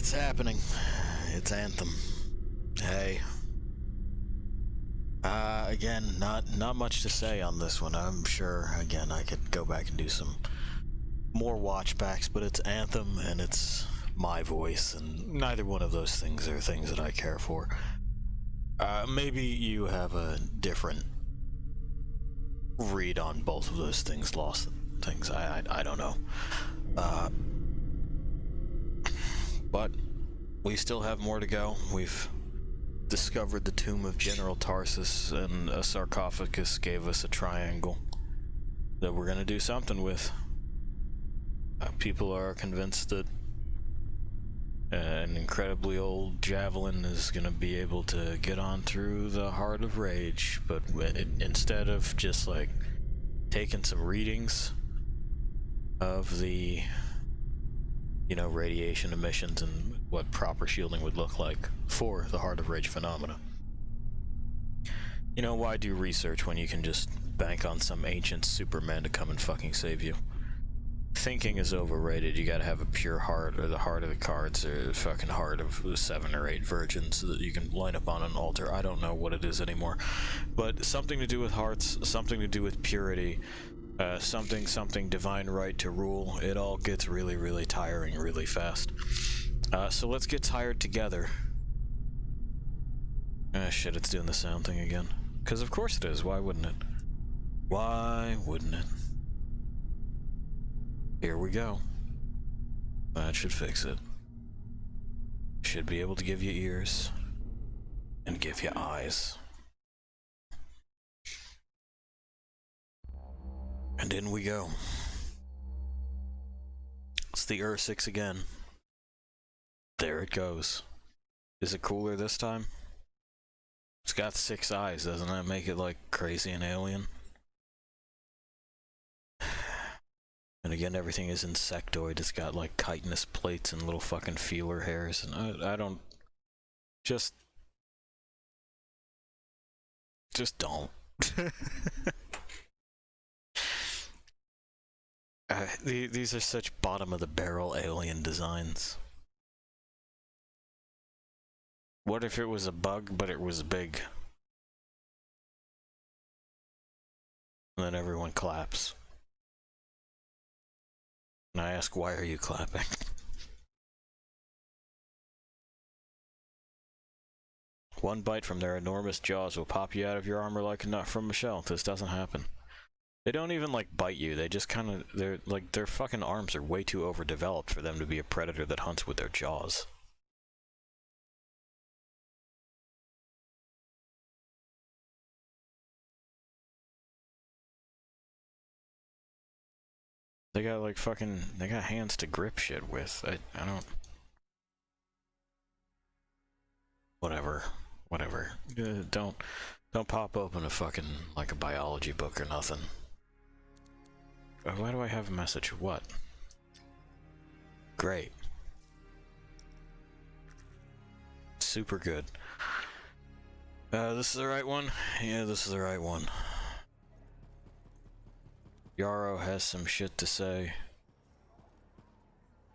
It's happening. It's Anthem. Hey. Again, not much to say on this one. I'm sure, again, I could go back and do some more watchbacks, but it's Anthem and it's my voice, and neither one of those things are things that I care for. Maybe you have a different read on both of those things, lost things. I don't know. But we still have more to go. We've discovered the tomb of General Tarsus, and a sarcophagus gave us a triangle that we're gonna do something with. People are convinced that an incredibly old javelin is gonna be able to get on through the Heart of Rage, but instead of just like taking some readings of the radiation emissions and what proper shielding would look like for the Heart of Rage phenomena. Why do research when you can just bank on some ancient Superman to come and fucking save you? Thinking is overrated. You gotta have a pure heart, or the heart of the cards, or the fucking heart of 7 or 8 virgins that you can line up on an altar. I don't know what it is anymore. But something to do with hearts, something to do with purity, something divine right to rule. It all gets really, really tiring really fast. So let's get tired together. Shit, it's doing the sound thing again. Because of course it is. Why wouldn't it? Why wouldn't it? Here we go. That should fix it. Should be able to give you ears and give you eyes. And in we go. It's the Ur-6 again. There it goes. Is it cooler this time? It's got 6 eyes, doesn't that make it like crazy and alien? And again, everything is insectoid. It's got like chitinous plates and little fucking feeler hairs, and I don't... Just don't. These are such bottom-of-the-barrel alien designs. What if it was a bug, but it was big? And then everyone claps. And I ask, why are you clapping? One bite from their enormous jaws will pop you out of your armor like a nut from a shell. This doesn't happen. They don't even like bite you, they just their fucking arms are way too overdeveloped for them to be a predator that hunts with their jaws. They got like they got hands to grip shit with. I don't... Whatever. Don't pop open a fucking, like a biology book or nothing. Why do I have a message? What? Great. Super good. This is the right one? Yeah, this is the right one. Yarrow has some shit to say.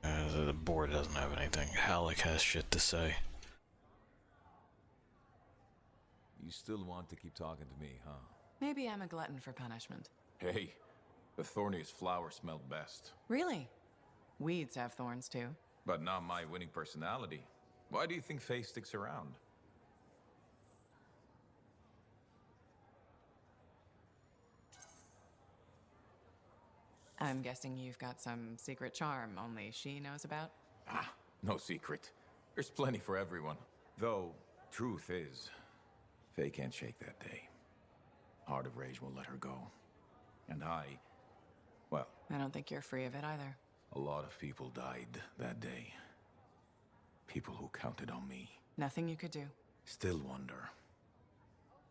The board doesn't have anything. Halleck has shit to say. You still want to keep talking to me, huh? Maybe I'm a glutton for punishment. Hey, the thorniest flower smelled best. Really? Weeds have thorns too. But not my winning personality. Why do you think Faye sticks around? I'm guessing you've got some secret charm only she knows about? Ah, no secret. There's plenty for everyone. Though, truth is, Faye can't shake that day. Heart of Rage won't let her go. And well... I don't think you're free of it either. A lot of people died that day. People who counted on me. Nothing you could do. Still wonder.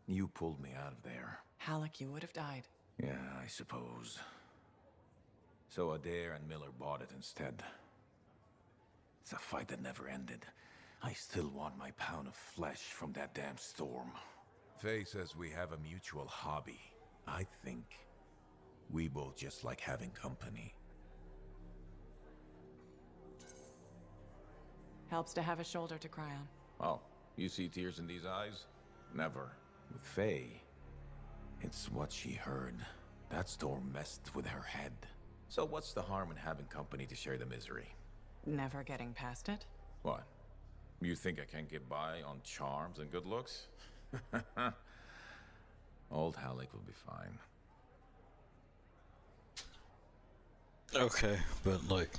You pulled me out of there. Halleck, you would have died. Yeah, I suppose. So Adair and Miller bought it instead. It's a fight that never ended. I still want my pound of flesh from that damn storm. Faye says we have a mutual hobby. I think we both just like having company. Helps to have a shoulder to cry on. Oh, you see tears in these eyes? Never. With Faye, it's what she heard. That storm messed with her head. So what's the harm in having company to share the misery? Never getting past it? What? You think I can't get by on charms and good looks? Old Halleck will be fine. Okay, but like,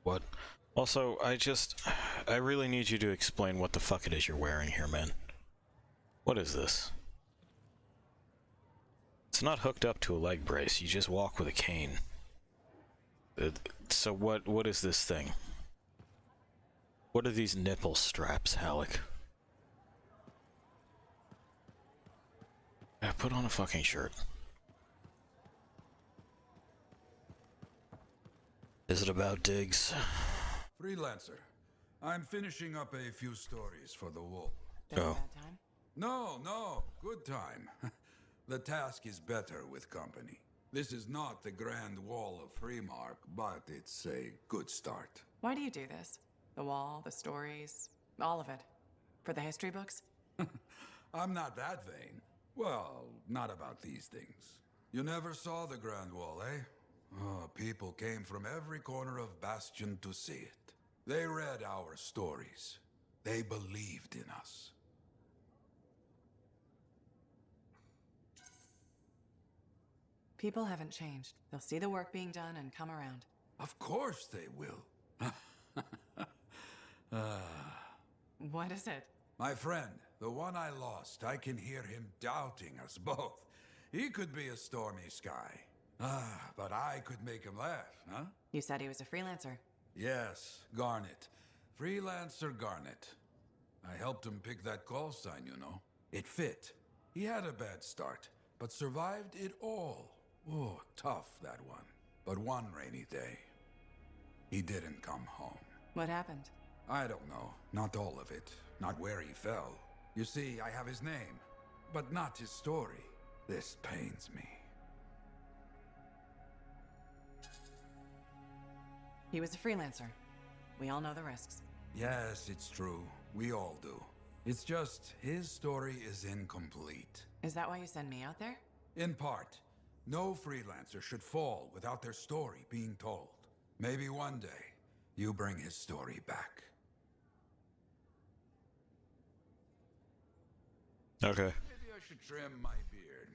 what? Also, I really need you to explain what the fuck it is you're wearing here, man. What is this? It's not hooked up to a leg brace, you just walk with a cane. So what is this thing? What are these nipple straps, Halleck? Yeah, put on a fucking shirt. Is it about digs? Freelancer. I'm finishing up a few stories for the Wolf. Been a Oh. bad time? No, good time. The task is better with company. This is not the Grand Wall of Freemark, but it's a good start. Why do you do this? The wall, the stories, all of it. For the history books? I'm not that vain. Well, not about these things. You never saw the Grand Wall, eh? Oh, people came from every corner of Bastion to see it. They read our stories. They believed in us. People haven't changed. They'll see the work being done and come around. Of course they will. What is it? My friend, the one I lost, I can hear him doubting us both. He could be a stormy sky. But I could make him laugh, huh? You said he was a freelancer. Yes, Garnet. Freelancer Garnet. I helped him pick that call sign, you know. It fit. He had a bad start, but survived it all. Oh, tough, that one. But one rainy day, he didn't come home. What happened? I don't know. Not all of it. Not where he fell. You see, I have his name, but not his story. This pains me. He was a freelancer. We all know the risks. Yes, it's true. We all do. It's just, his story is incomplete. Is that why you send me out there? In part, no freelancer should fall without their story being told. Maybe one day, you bring his story back. Okay. Maybe I should trim my beard.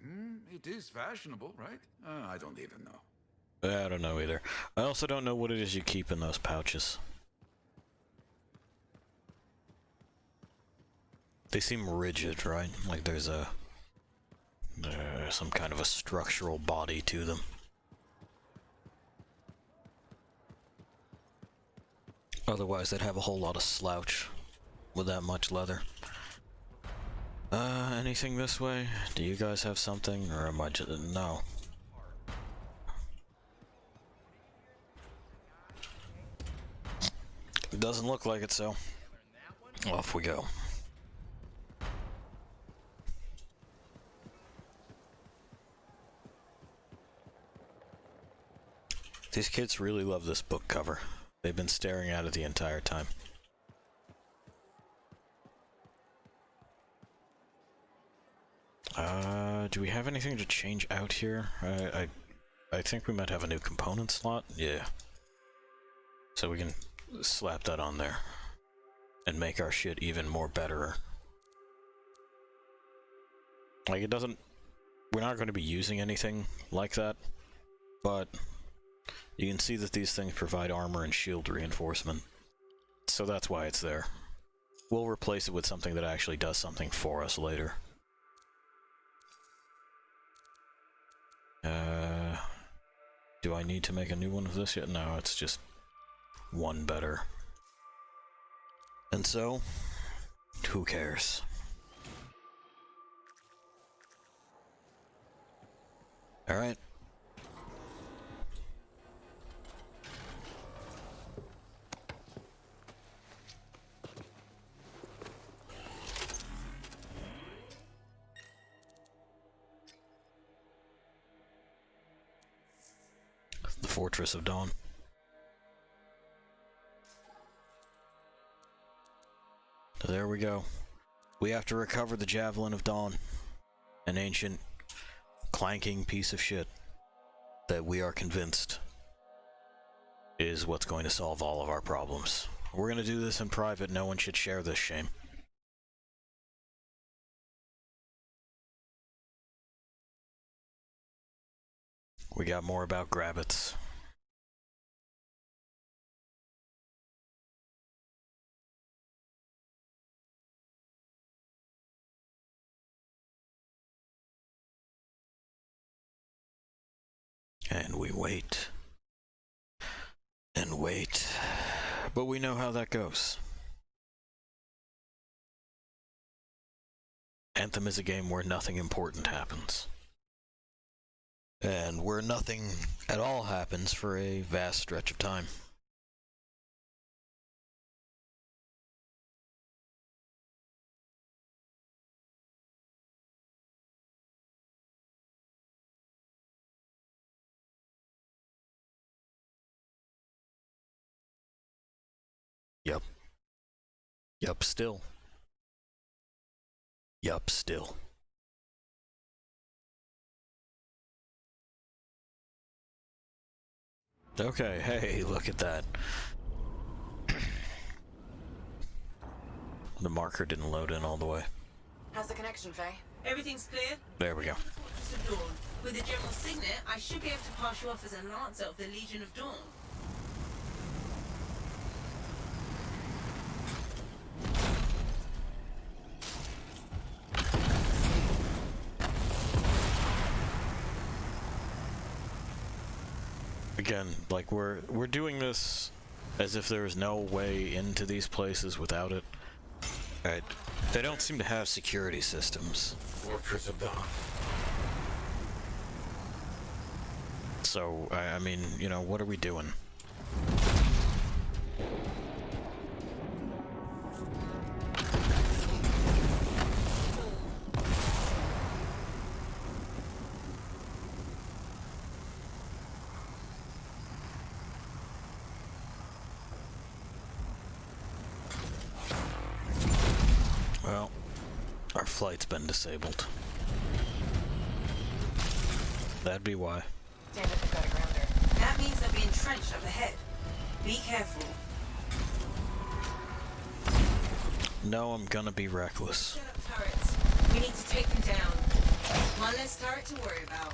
It is fashionable, right? I don't even know. I don't know either. I also don't know what it is you keep in those pouches. They seem rigid, right? Like there's some kind of a structural body to them. Otherwise, they'd have a whole lot of slouch with that much leather. Anything this way? Do you guys have something, or am I just... No. It doesn't look like it, so off we go. These kids really love this book cover. They've been staring at it the entire time. Do we have anything to change out here? I think we might have a new component slot. Yeah. So we can slap that on there and make our shit even more better. Like, it doesn't... We're not going to be using anything like that, but you can see that these things provide armor and shield reinforcement. So that's why it's there. We'll replace it with something that actually does something for us later. Do I need to make a new one of this yet? No, it's just one better. And so, who cares? Alright. The Fortress of Dawn. there we go. We have to recover the Javelin of Dawn. An ancient, clanking piece of shit that we are convinced is what's going to solve all of our problems. We're gonna do this in private. No one should share this shame. We got more about Grabbits. And we wait. And wait. But we know how that goes. Anthem is a game where nothing important happens. And where nothing at all happens for a vast stretch of time. Yup. Yup, still. Yup, still. Okay, hey, look at that. The marker didn't load in all the way. How's the connection, Faye? Everything's clear? There we go. Fortress of Dawn. With the General Signet, I should be able to pass you off as a lancer of the Legion of Dawn. Again, like we're doing this as if there is no way into these places without it. Right. They don't seem to have security systems. Fortress of Dawn. So, I mean, you know, what are we doing? Well, our flight's been disabled. That'd be why. Damn it, they've got a grounder. That means they'll be entrenched up ahead. Be careful. No, I'm gonna be reckless. Set up turrets. We need to take them down. One less turret to worry about.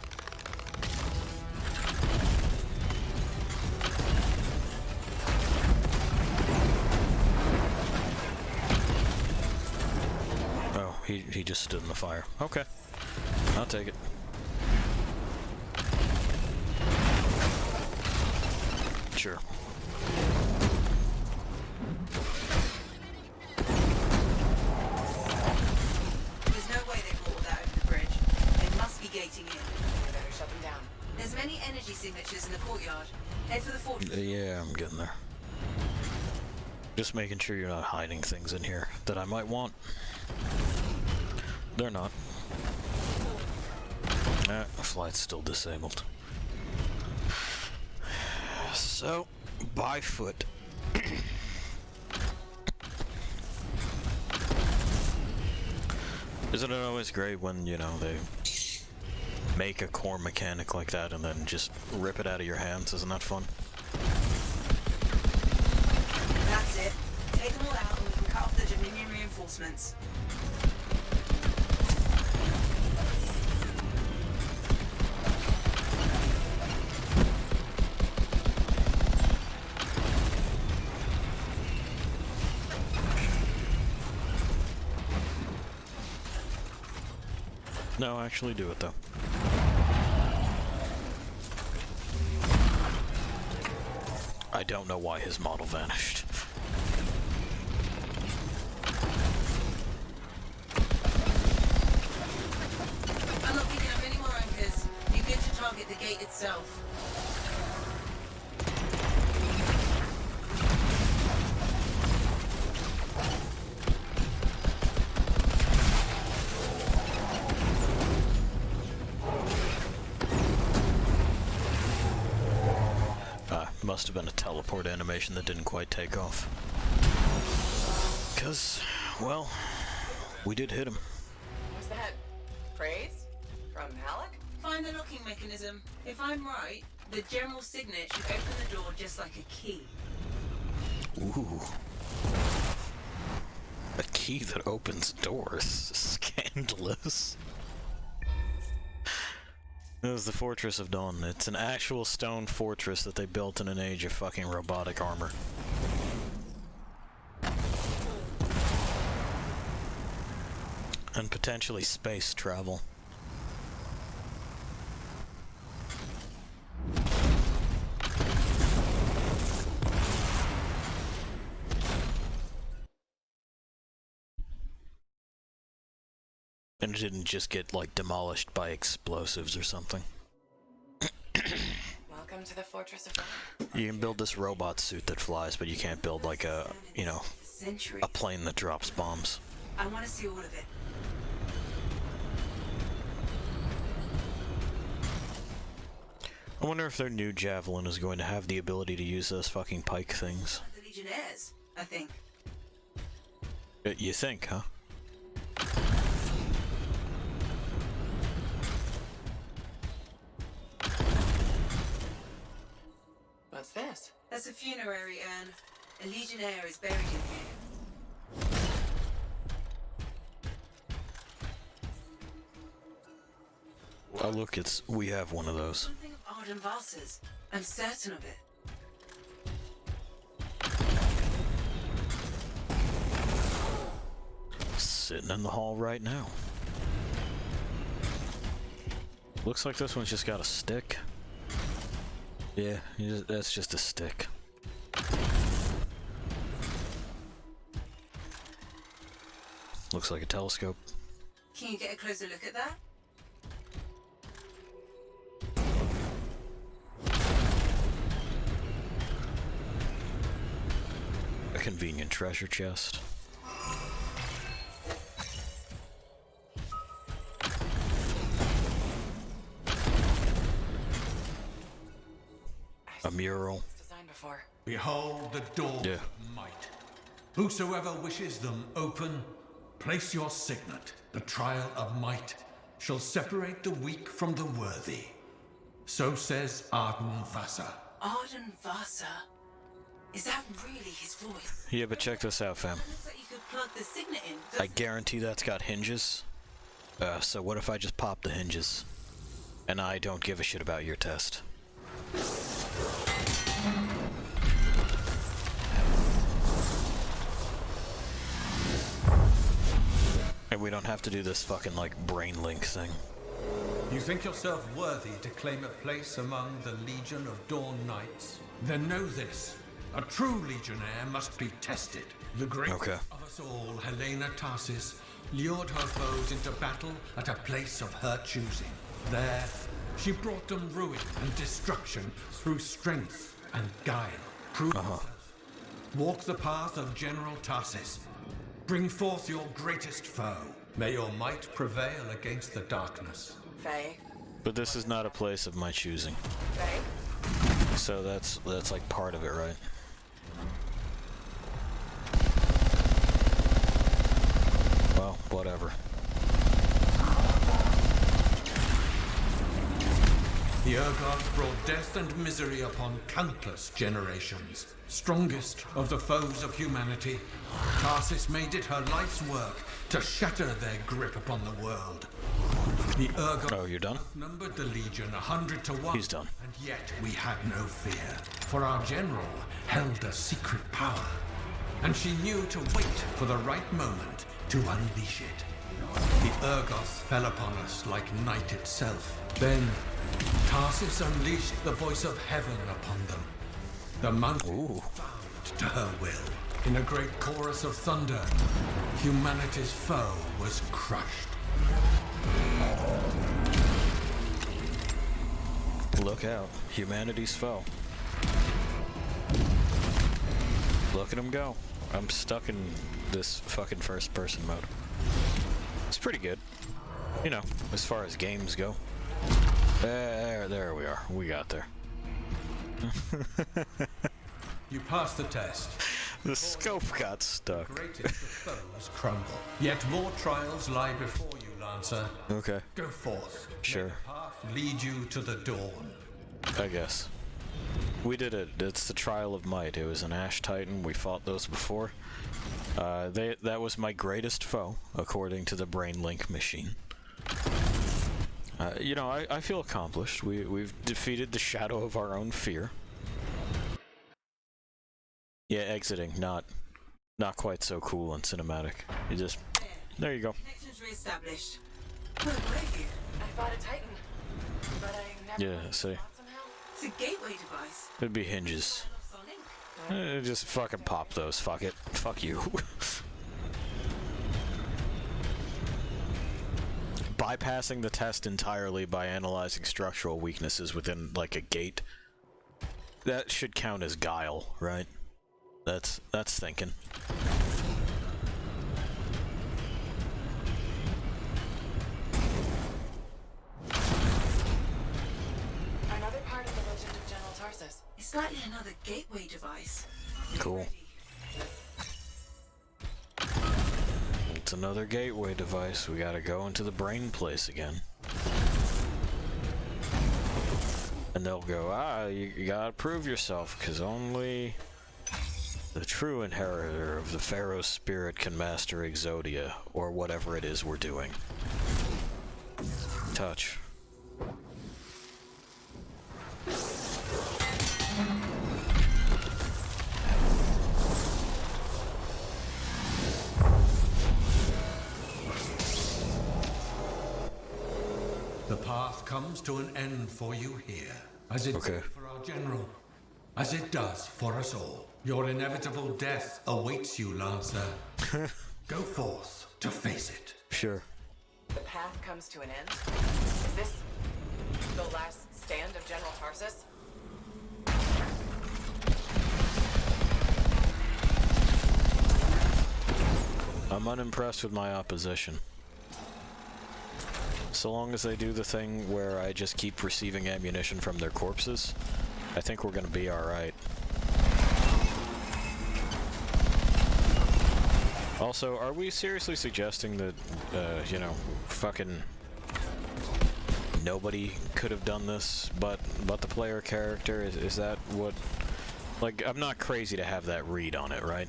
Oh, he just stood in the fire. Okay. I'll take it. Sure. There's no way they brought all that over the bridge. They must be gating in. We better shut them down. There's many energy signatures in the courtyard. Head for the fortress. Yeah, I'm getting there. Just making sure you're not hiding things in here that I might want. They're not. The flight's still disabled. So, by foot. Isn't it always great when, you know, they make a core mechanic like that and then just rip it out of your hands? Isn't that fun? That's it. Take them all out and we can cut off the Dominion reinforcements. No, actually do it though. I don't know why his model vanished. I'm not picking up any more anchors. You get to target the gate itself. Must have been a teleport animation that didn't quite take off. 'Cause Well, we did hit him. Was that praise from Alec? Find the locking mechanism. If I'm right, the general signet should open the door just like a key. Ooh. A key that opens doors. Scandalous. It was the Fortress of Dawn. It's an actual stone fortress that they built in an age of fucking robotic armor. And potentially space travel. And it didn't just get, like, demolished by explosives or something. Welcome to the Fortress of Dawn. You can build this robot suit that flies, but you can't build, like, a, you know, a plane that drops bombs. I want to see all of it. I wonder if their new Javelin is going to have the ability to use those fucking pike things. The Legionnaires, I think. You think, huh? What's this? That's a funerary urn. A Legionnaire is buried in here. Oh look, we have one of those. Something of Arden Vasa's. I'm certain of it. Sitting in the hall right now. Looks like this one's just got a stick. Yeah, that's just a stick. Looks like a telescope. Can you get a closer look at that? A convenient treasure chest. A mural. Designed before. Behold the doors Yeah. of might. Whosoever wishes them open, place your signet. The trial of might shall separate the weak from the worthy. So says Arden Vasa. Arden Vasa? Is that really his voice? Yeah, but check this out, fam. It looks like you could plug the signet in. I guarantee that's got hinges. So what if I just pop the hinges? And I don't give a shit about your test. And we don't have to do this fucking, like, brain link thing. You think yourself worthy to claim a place among the Legion of Dawn Knights? Then know this. A true Legionnaire must be tested. The greatest Okay. of us all, Helena Tarsis, lured her foes into battle at a place of her choosing. There, she brought them ruin and destruction through strength and guile. Prove yourself. Walk the path of General Tarsis. Bring forth your greatest foe. May your might prevail against the darkness. Faye. But this is not a place of my choosing. Faye? So that's like part of it, right? Well, whatever. The Urgoth brought death and misery upon countless generations. Strongest of the foes of humanity, Tarsis made it her life's work to shatter their grip upon the world. The Urgoth Oh, you're done? outnumbered the Legion 100 to 1. He's done. And yet we had no fear, for our general held a secret power. And she knew to wait for the right moment to unleash it. The Urgoth fell upon us like night itself. Then Tarsis unleashed the voice of heaven upon them. The mountain bowed to her will. In a great chorus of thunder, humanity's foe was crushed. Look out. Humanity's foe. Look at him go. I'm stuck in this fucking first person mode. It's pretty good. You know, as far as games go. There we are. We got there. You passed the test. The scope got stuck. Greatest of foes crumble. Yet more trials lie before you, Lancer. Okay, Go forth. sure. May the path lead you to the dawn. I guess. We did it. It's the trial of might. It was an Ash Titan. We fought those before. That was my greatest foe, according to the Brain Link machine. You know, I feel accomplished. We've defeated the shadow of our own fear. Yeah, exiting, not quite so cool and cinematic. You just, there you go. Connections re-established. Where were you? I fought a Titan, but I never Yeah, see, somehow. It's a gateway device. it'd be hinges. Sonic. Just fucking pop those. Fuck it. Fuck you. Bypassing the test entirely by analyzing structural weaknesses within, like, a gate. That should count as guile, right? That's thinking. Another part of the legend of General Tarsus. It's likely another gateway device. Cool. It's another gateway device. We gotta go into the brain place again. And they'll go, you gotta prove yourself, because only the true inheritor of the Pharaoh's spirit can master Exodia, or whatever it is we're doing. Touch. The path comes to an end for you here, as it Okay. did for our general, as it does for us all. Your inevitable death awaits you, Lancer. Go forth to face it. Sure. The path comes to an end? Is this the last stand of General Tarsus? I'm unimpressed with my opposition. So long as they do the thing where I just keep receiving ammunition from their corpses, I think we're gonna be alright. Also, are we seriously suggesting that, you know, fucking nobody could have done this but the player character? Is that what... Like, I'm not crazy to have that read on it, right?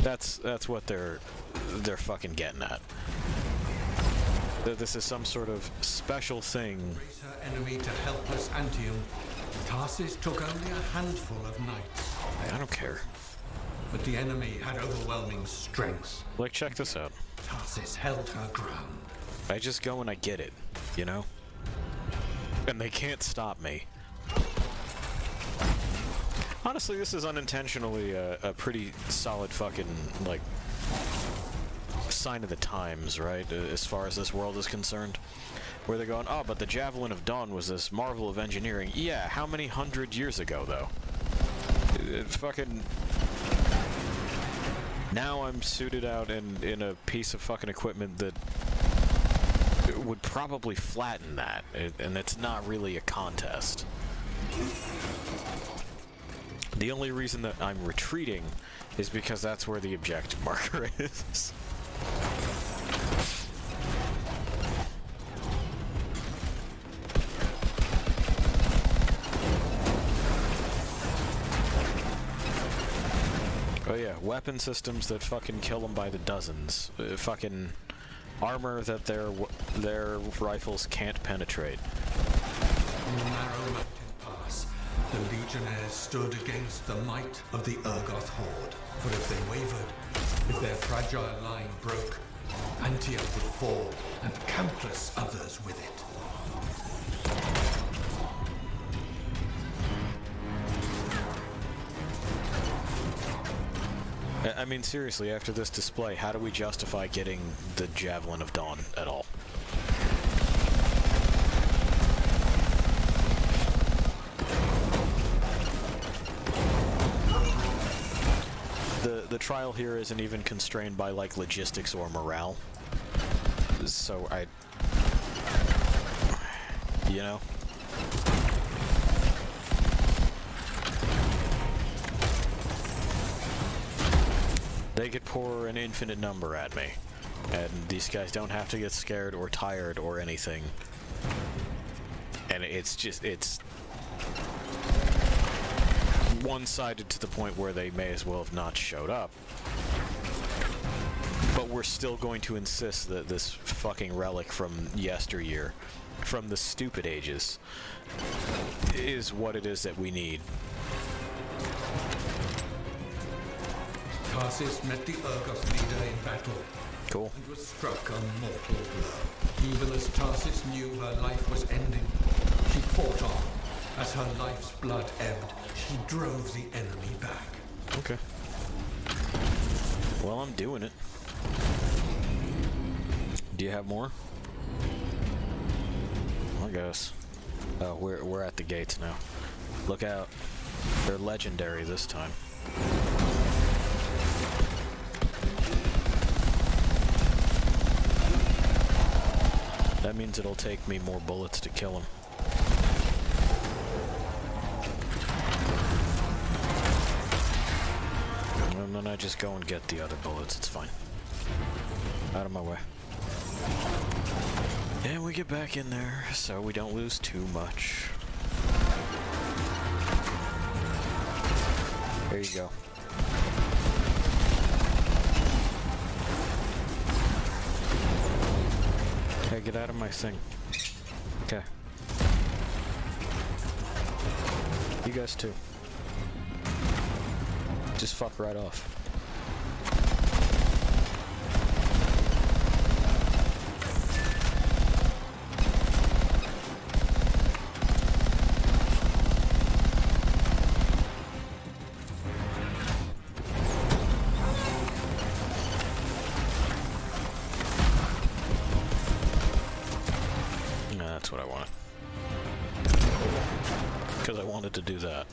That's what they're fucking getting at. That this is some sort of special thing. Raise her enemy to helpless Antium. Tarsus took only a handful of knights, I don't care. but the enemy had overwhelming strength. Like, check this out. Tarsus held her ground. I just go and I get it, you know? And they can't stop me. Honestly, this is unintentionally a pretty solid fucking, like, sign of the times, right? As far as this world is concerned. Where they're going, oh, but the Javelin of Dawn was this marvel of engineering. Yeah, how many 100 years ago, though? Fucking... Now I'm suited out in a piece of fucking equipment that would probably flatten that, and it's not really a contest. The only reason that I'm retreating is because that's where the objective marker is. Oh yeah, weapon systems that fucking kill them by the dozens. Fucking armor that their rifles can't penetrate. On the narrow mountain pass, the legionnaires stood against the might of the Urgoth horde. For if they wavered, if their fragile line broke, Antium would fall, and countless others with it. I mean, seriously, after this display, how do we justify getting the Javelin of Dawn at all? The trial here isn't even constrained by, like, logistics or morale. So you know? They could pour an infinite number at me, and these guys don't have to get scared or tired or anything. And it's one-sided to the point where they may as well have not showed up. But we're still going to insist that this fucking relic from yesteryear, from the stupid ages, is what it is that we need. Tarsis met the Urgos leader in battle. Cool. And was struck a mortal blow. Even as Tarsis knew her life was ending, she fought on. As her life's blood ebbed, she drove the enemy back. Okay. Well, I'm doing it. Do you have more? I guess. Oh, we're at the gates now. Look out. They're legendary this time. That means it'll take me more bullets to kill him. And then I just go and get the other bullets, it's fine. Out of my way. And we get back in there, so we don't lose too much. There you go. Hey, get out of my thing. Okay. You guys too. Just fuck right off. That's what I wanted. Because I wanted to do that.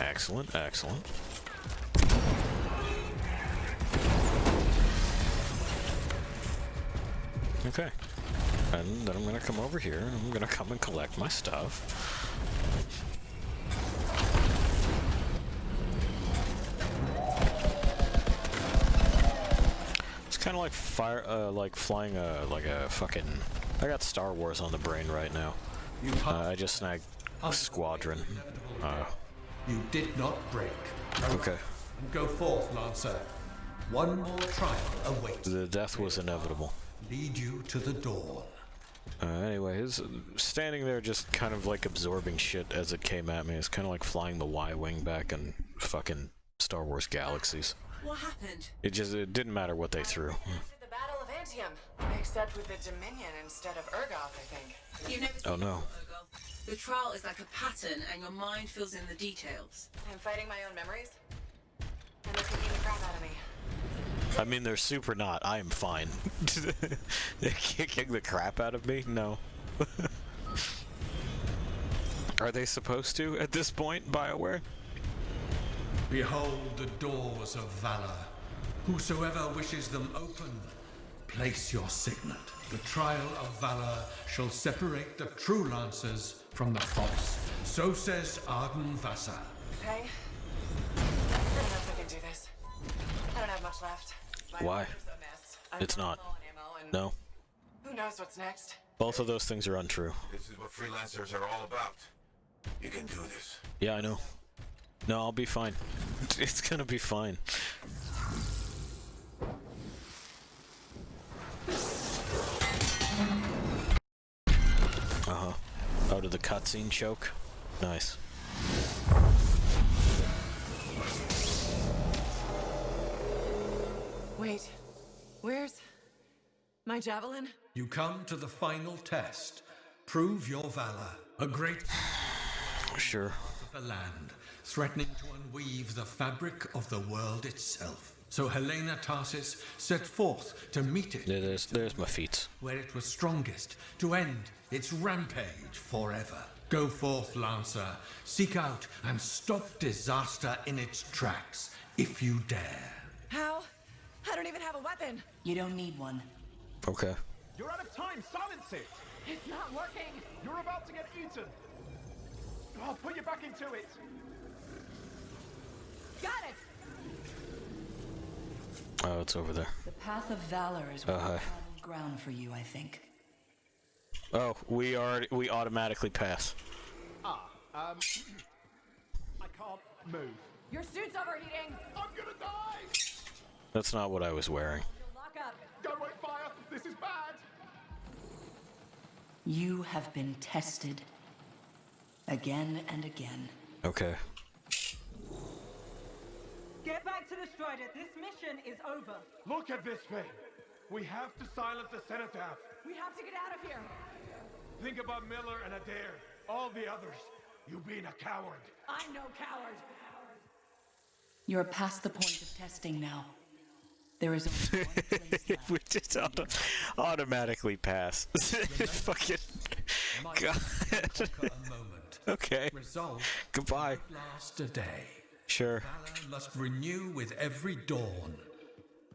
Excellent, excellent. Okay. And then I'm gonna come over here and I'm gonna come and collect my stuff. Kind of like like flying like a fucking. I got Star Wars on the brain right now. I just snagged Squadron. You did not break. Okay. Go forth, Lancer. One more trial awaits. The death was inevitable. Lead you to the dawn. Anyways, standing there just kind of like absorbing shit as it came at me. It's kind of like flying the Y-wing back in fucking Star Wars Galaxies. What happened? It didn't matter what they threw. The Battle of Antium, except with the Dominion instead of Urgoth, I think. You've never Oh no. The trial is like a pattern, and your mind fills in the details. I'm fighting my own memories, and they're kicking the crap out of me. I mean, they're super not. I am fine. They're kicking the crap out of me? No. Are they supposed to at this point, BioWare? Behold the doors of valor. Whosoever wishes them open, place your signet. The trial of valor shall separate the true lancers from the false. So says Arden Vasa. Okay? I don't know if I can do this. I don't have much left. My Why? armor's a mess. I'm It's running not. low on ammo, and No. who knows what's next? Both of those things are untrue. This is what freelancers are all about. You can do this. Yeah, I know. No, I'll be fine. It's gonna be fine. Uh-huh. Oh, did the cutscene choke? Nice. Wait, where's my javelin? You come to the final test. Prove your valor. A great Sure. of the land, threatening to unweave the fabric of the world itself. So Helena Tarsis set forth to meet it There's my feet. where it was strongest, to end its rampage forever. Go forth, Lancer. Seek out and stop disaster in its tracks, if you dare. How? I don't even have a weapon. You don't need one. Okay. You're out of time! Silence it! It's not working! You're about to get eaten! I'll put you back into it! Got it! Oh, it's over there. The path of valor is well-traveled ground for you, I think. Oh, we automatically pass. I can't move. Your suit's overheating! I'm gonna die! That's not what I was wearing. Lock up! Don't wait fire! This is bad! You have been tested. Again and again. Okay. Get back to the Strider. This mission is over. Look at this thing! We have to silence the Cenotaph! We have to get out of here! Think about Miller and Adair. All the others. You being a coward. I'm no coward! You're past the point of testing now. There is only one place left. We just automatically pass. Fucking God. A moment. Okay. Resolve Goodbye. to last a day. Sure. Valor must renew with every dawn.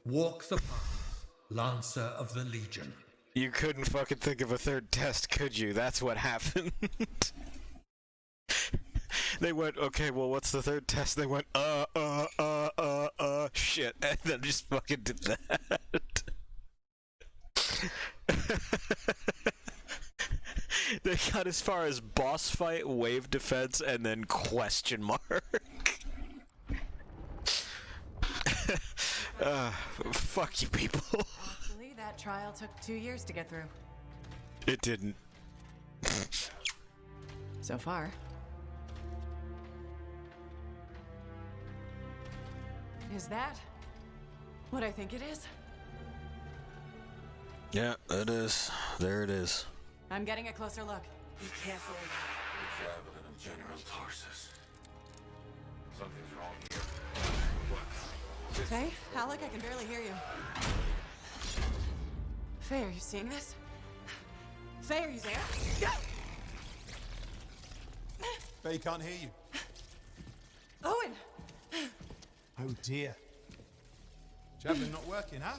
Walk the path, Lancer of the Legion. You couldn't fucking think of a third test, could you? That's what happened. They went, okay, well, what's the third test? They went, shit, and then just fucking did that. They got as far as boss fight, wave defense, and then question mark. Fuck you people. Actually, that trial took 2 years to get through. It didn't. So far. Is that what I think it is? Yeah, it is. There it is. I'm getting a closer look. Be careful. The Javelin of General Tarsus. Something's wrong here. Faye? Alec, I can barely hear you. Faye, are you seeing this? Faye, are you there? Faye can't hear you. Owen! Oh dear. Javelin not working, huh?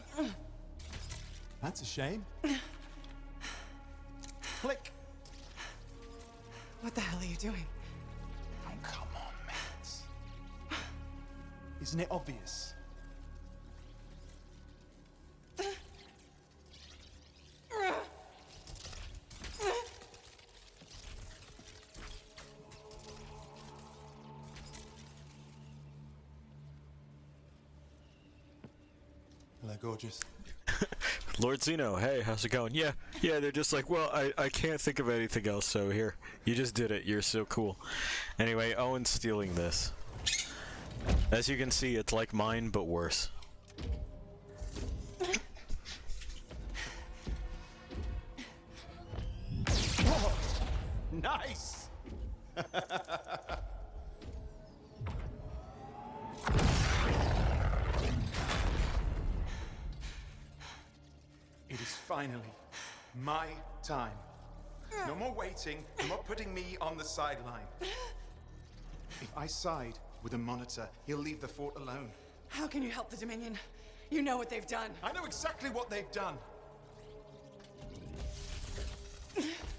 That's a shame. Click. What the hell are you doing? Oh, come on, Max. Isn't it obvious? Hello, gorgeous. Lord Zeno, hey, how's it going? Yeah, they're just like, well, I can't think of anything else, so here. You just did it, you're so cool. Anyway, Owen's stealing this. As you can see, it's like mine, but worse. Oh, nice! It is finally my time. No more waiting, no more putting me on the sideline. If I side with the Monitor, he'll leave the fort alone. How can you help the Dominion? You know what they've done. I know exactly what they've done.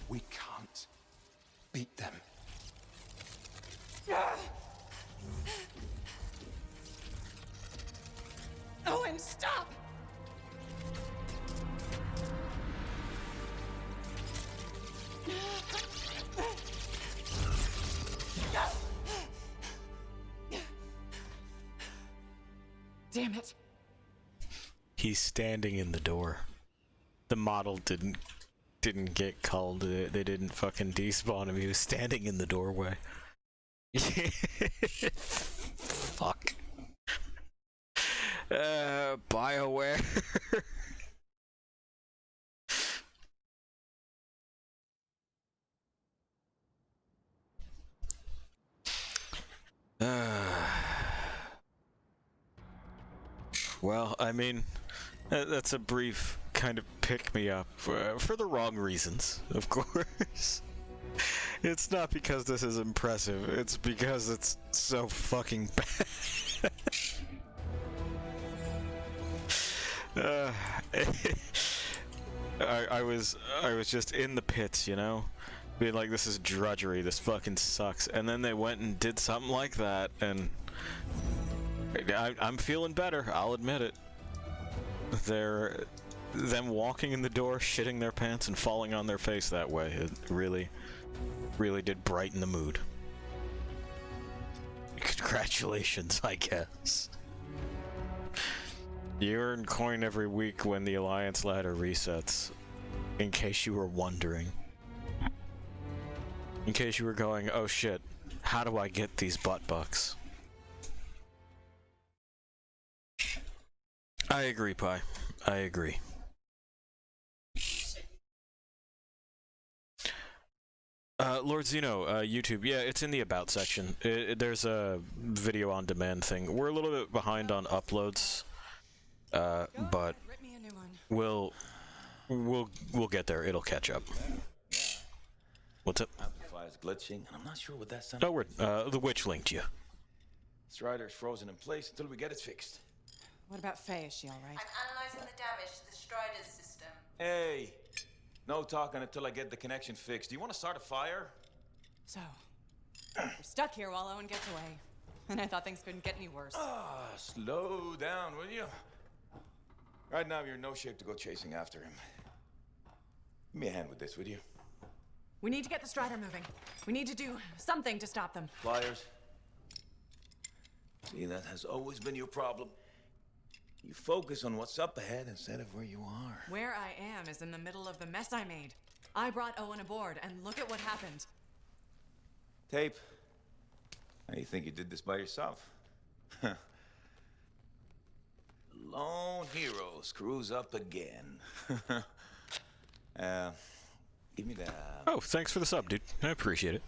We can't beat them. Owen, stop! Damn it. He's standing in the door. The model didn't get called. They didn't fucking despawn him. He was standing in the doorway. Fuck. BioWare. Well, I mean, that's a brief kind of pick-me-up for the wrong reasons, of course. It's not because this is impressive, it's because it's so fucking bad. I was just in the pits, you know, being like, this is drudgery, this fucking sucks, and then they went and did something like that, and I'm feeling better, I'll admit it. Them walking in the door, shitting their pants, and falling on their face that way, it really did brighten the mood. Congratulations, I guess. You earn coin every week when the Alliance ladder resets, in case you were wondering. In case you were going, oh shit, how do I get these butt bucks? I agree, Pi. I agree. Lord Zeno, YouTube, yeah, it's in the About section. There's a video on demand thing. We're a little bit behind on uploads, but we'll get there. It'll catch up. What's up? Amplifier's glitching, and I'm not sure what that's. Oh, word. The witch linked you. Strider's frozen in place until we get it fixed. What about Faye? Is she all right? I'm analyzing the damage to the Strider's system. Hey, no talking until I get the connection fixed. Do you want to start a fire? So, we're stuck here while Owen gets away. And I thought things couldn't get any worse. Slow down, will you? Right now, you're in no shape to go chasing after him. Give me a hand with this, would you? We need to get the Strider moving. We need to do something to stop them. Flyers. See, that has always been your problem. You focus on what's up ahead instead of where you are. Where I am is in the middle of the mess I made. I brought Owen aboard, and look at what happened. Tape. Now you think you did this by yourself? Lone hero screws up again. Give me that. Oh, thanks for the sub, dude. I appreciate it.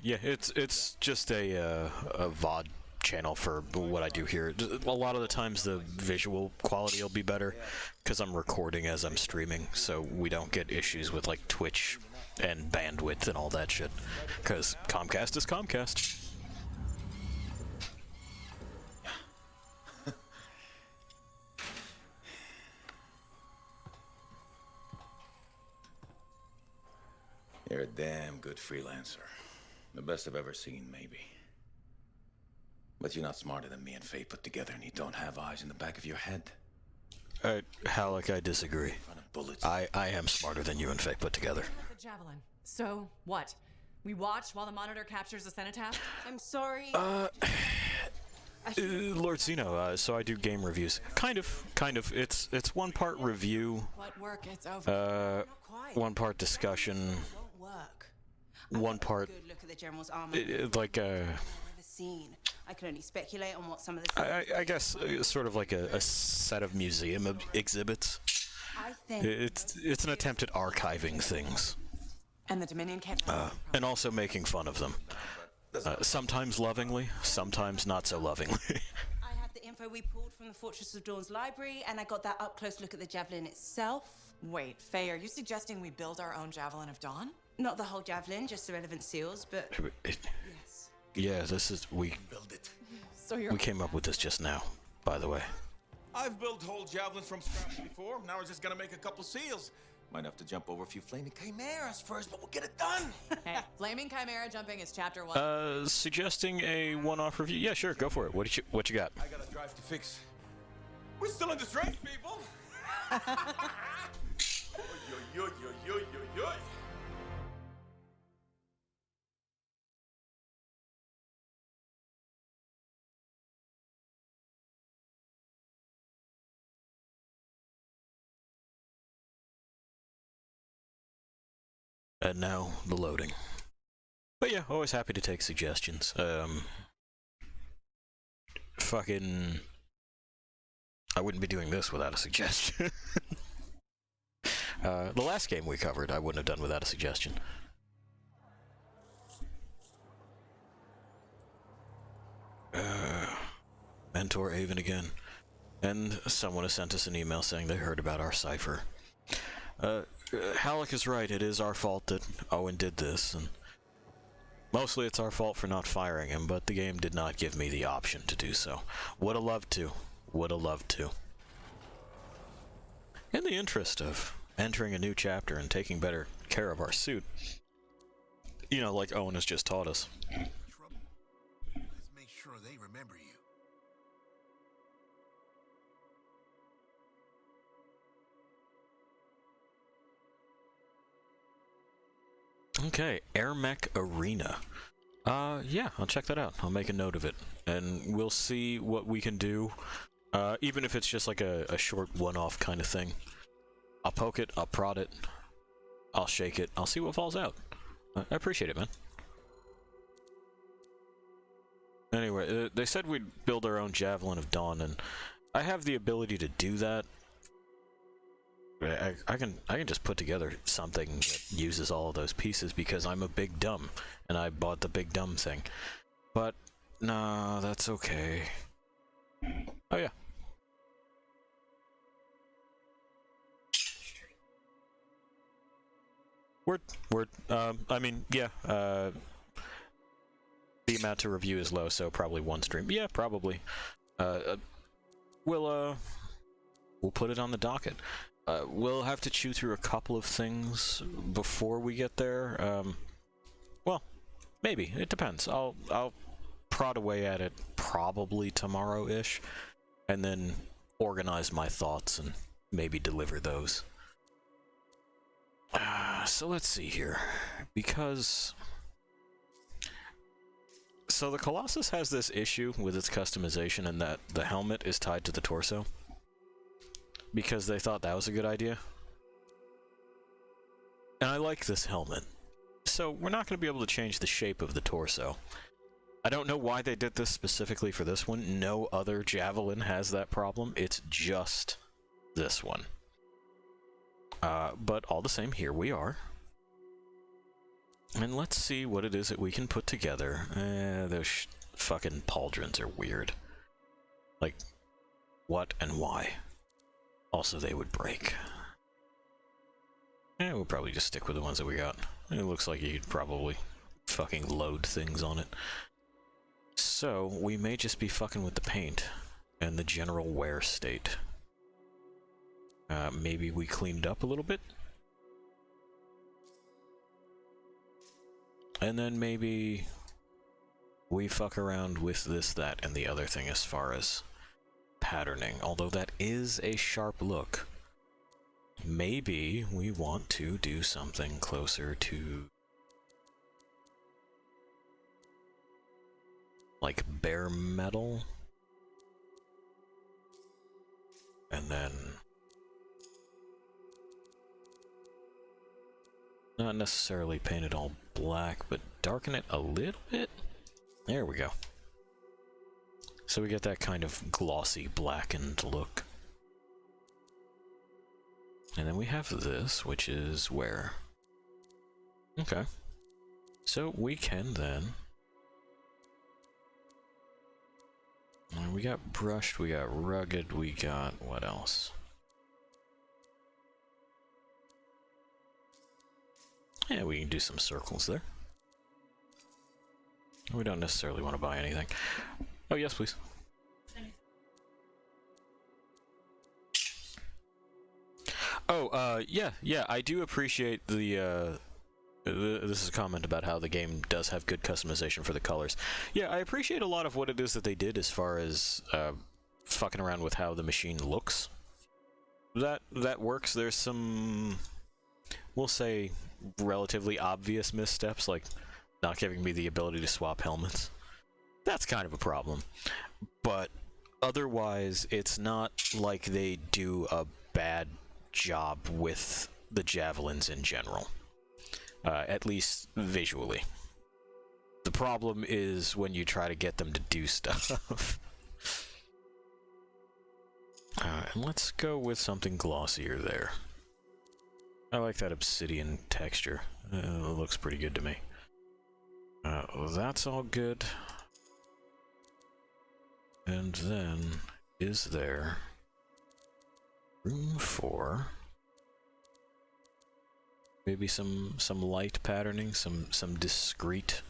Yeah, it's just a VOD channel for what I do here. A lot of the times the visual quality will be better because I'm recording as I'm streaming, so we don't get issues with like Twitch and bandwidth and all that shit. Because Comcast is Comcast. You're a damn good freelancer. The best I've ever seen, maybe. But you're not smarter than me and Faye put together, and you don't have eyes in the back of your head. Halleck, I disagree. I am smarter than you and Faye put together. The javelin. So, what? We watch while the monitor captures the cenotaph? I'm sorry. Lord Zeno, so I do game reviews. Kind of. It's one part review. What work? It's over. One part discussion. Work. One part. Good look at the general's armor. Like Seen. I can only speculate on what some of the. I guess sort of like a set of museum exhibits. I think it's an attempt at archiving things. And the Dominion can't. And also making fun of them. Sometimes lovingly, sometimes not so lovingly. I had the info we pulled from the Fortress of Dawn's library, and I got that up-close look at the javelin itself. Wait, Faye, are you suggesting we build our own Javelin of Dawn? Not the whole javelin, just the relevant seals, but yes. Yeah, this is we came up with this just now, by the way. I've built whole javelins from scratch before. Now we're just gonna make a couple seals. Might have to jump over a few flaming chimeras first, but we'll get it done. Hey, flaming chimera jumping is chapter 1. Suggesting a one-off review? Yeah, sure, go for it. What you got? I got a drive to fix. We're still in this race, people. Yo, yo, yo, yo, yo, yo. And now, the loading. But yeah, always happy to take suggestions. Fucking... I wouldn't be doing this without a suggestion. The last game we covered, I wouldn't have done without a suggestion. Mentor Avon again. And someone has sent us an email saying they heard about our cipher. Halleck is right, it is our fault that Owen did this, and mostly it's our fault for not firing him, but the game did not give me the option to do so. Would have loved to. Would have loved to. In the interest of entering a new chapter and taking better care of our suit. You know, like Owen has just taught us. Trouble. Let's make sure they remember you. Okay, Air Mech Arena. Yeah, I'll check that out. I'll make a note of it. And we'll see what we can do. Even if it's just like a short one-off kind of thing. I'll poke it, I'll prod it, I'll shake it, I'll see what falls out. I appreciate it, man. Anyway, they said we'd build our own Javelin of Dawn, and I have the ability to do that. I can just put together something that uses all of those pieces because I'm a big dumb, and I bought the big dumb thing. But, nah, that's okay. Oh yeah. Word. I mean, yeah, the amount to review is low, so probably one stream. Yeah, probably. We'll put it on the docket. We'll have to chew through a couple of things before we get there. Well, maybe. It depends. I'll prod away at it probably tomorrow-ish, and then organize my thoughts and maybe deliver those. So let's see here, because... So the Colossus has this issue with its customization in that the helmet is tied to the torso. Because they thought that was a good idea. And I like this helmet. So we're not going to be able to change the shape of the torso. I don't know why they did this specifically for this one. No other Javelin has that problem. It's just this one. But all the same, here we are. And let's see what it is that we can put together. Those fucking pauldrons are weird. Like, what and why? Also, they would break. We'll probably just stick with the ones that we got. It looks like you could probably fucking load things on it. So, we may just be fucking with the paint and the general wear state. Maybe we cleaned up a little bit? And then maybe we fuck around with this, that, and the other thing as far as patterning. Although that is a sharp look. Maybe we want to do something closer to... like bare metal? And then... not necessarily paint it all black, but darken it a little bit? There we go. So we get that kind of glossy, blackened look. And then we have this, which is where? Okay. So we can then... we got brushed, we got rugged, we got... what else? Yeah, we can do some circles there. We don't necessarily want to buy anything. Oh, yes, please. Oh, yeah, I do appreciate the, this is a comment about how the game does have good customization for the colors. Yeah, I appreciate a lot of what it is that they did as far as, fucking around with how the machine looks. That works. There's some, we'll say, relatively obvious missteps, like not giving me the ability to swap helmets. That's kind of a problem. But otherwise, it's not like they do a bad job with the Javelins in general. At least visually. The problem is when you try to get them to do stuff. And let's go with something glossier there. I like that obsidian texture. It looks pretty good to me. That's all good. And then, is there room for maybe some light patterning, some discrete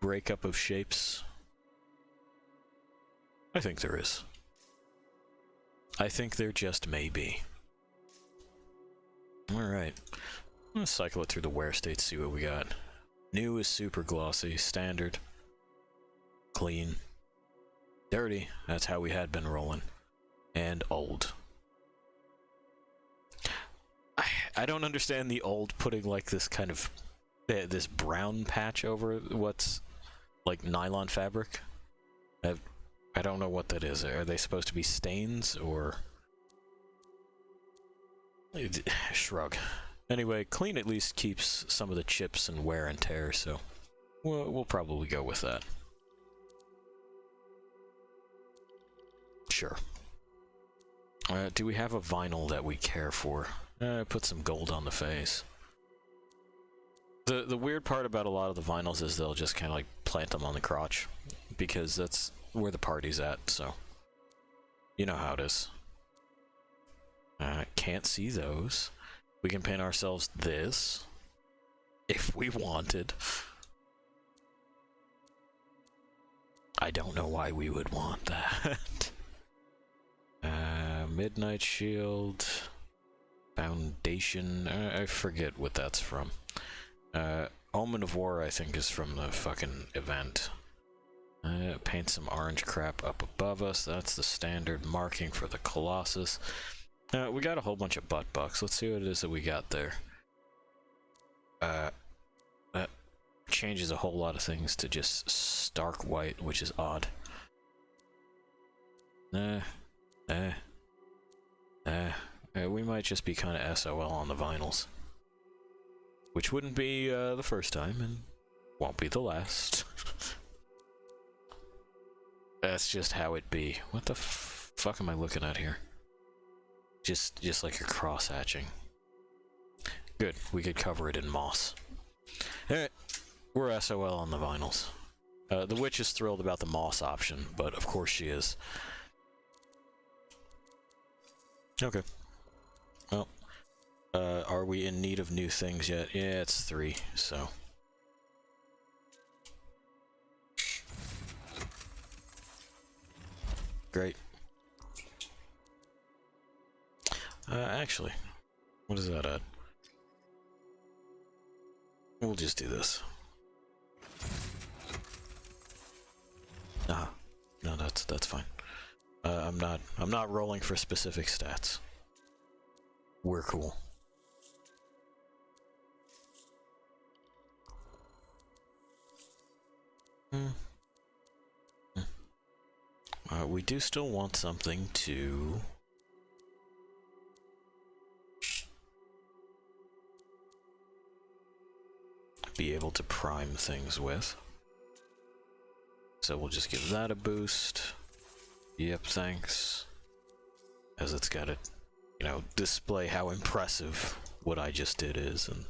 breakup of shapes? I think there is. I think there just may be. Alright. I'm gonna cycle it through the wear state, see what we got. New is super glossy, standard, clean, dirty, that's how we had been rolling, and old. I don't understand the old putting like this kind of this brown patch over what's like nylon fabric. I don't know what that is. Are they supposed to be stains or shrug? Anyway, clean at least keeps some of the chips and wear and tear, so we'll probably go with that. Sure. Do we have a vinyl that we care for? Put some gold on the face. The weird part about a lot of the vinyls is they'll just kind of like plant them on the crotch, because that's where the party's at, so you know how it is. Can't see those. We can paint ourselves this if we wanted. I don't know why we would want that. Midnight Shield, Foundation, I forget what that's from. Omen of War, I think, is from the fucking event. Paint some orange crap up above us. That's the standard marking for the Colossus. We got a whole bunch of butt bucks. Let's see what it is that we got there. That changes a whole lot of things to just stark white, which is odd. We might just be kind of SOL on the vinyls. Which wouldn't be the first time, and won't be the last. That's just how it be. What the fuck am I looking at here? Just like a cross hatching. Good, we could cover it in moss. Alright, we're SOL on the vinyls. The witch is thrilled about the moss option, but of course she is. Okay. Well, are we in need of new things yet? Yeah, it's 3, so. Great. Actually, what is that at? We'll just do this. No, that's fine. I'm not rolling for specific stats. We're cool. We do still want something to be able to prime things with. So we'll just give that a boost. Yep, thanks. As it's got to, you know, display how impressive what I just did is, and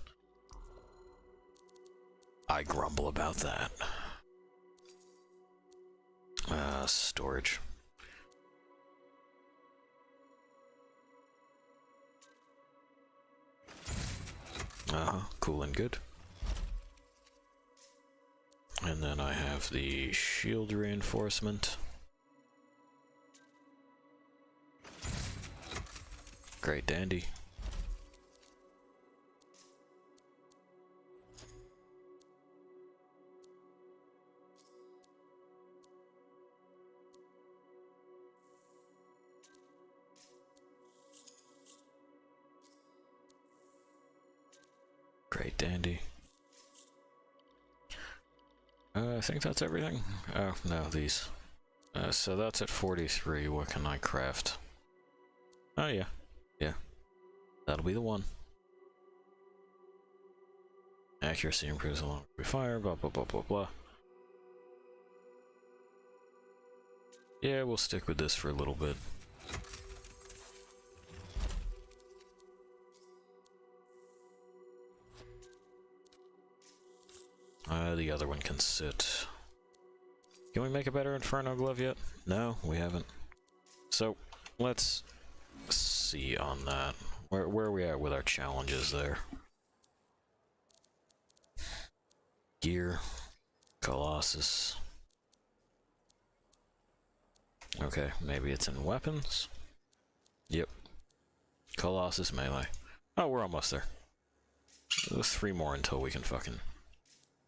I grumble about that. Storage. Cool and good. And then I have the shield reinforcement. Great dandy. Great dandy. I think that's everything. Oh, no, these. So that's at 43. What can I craft? Oh, yeah. Yeah. That'll be the one. Accuracy improves along with fire, blah, blah, blah, blah, blah. Yeah, we'll stick with this for a little bit. The other one can sit. Can we make a better Inferno glove yet? No, we haven't. So, let's see on that. Where are we at with our challenges there? Gear. Colossus. Okay, maybe it's in weapons? Yep. Colossus melee. Oh, we're almost there. 3 more until we can fucking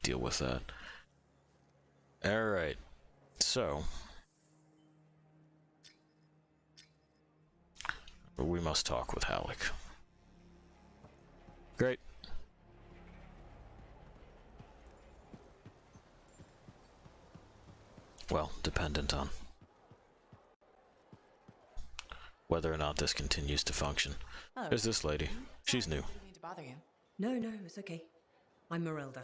deal with that. Alright. So. We must talk with Halleck. Great. Well, dependent on whether or not this continues to function. Hello. There's this lady. She's new. Didn't mean to bother you. No, it's okay. I'm Merelda.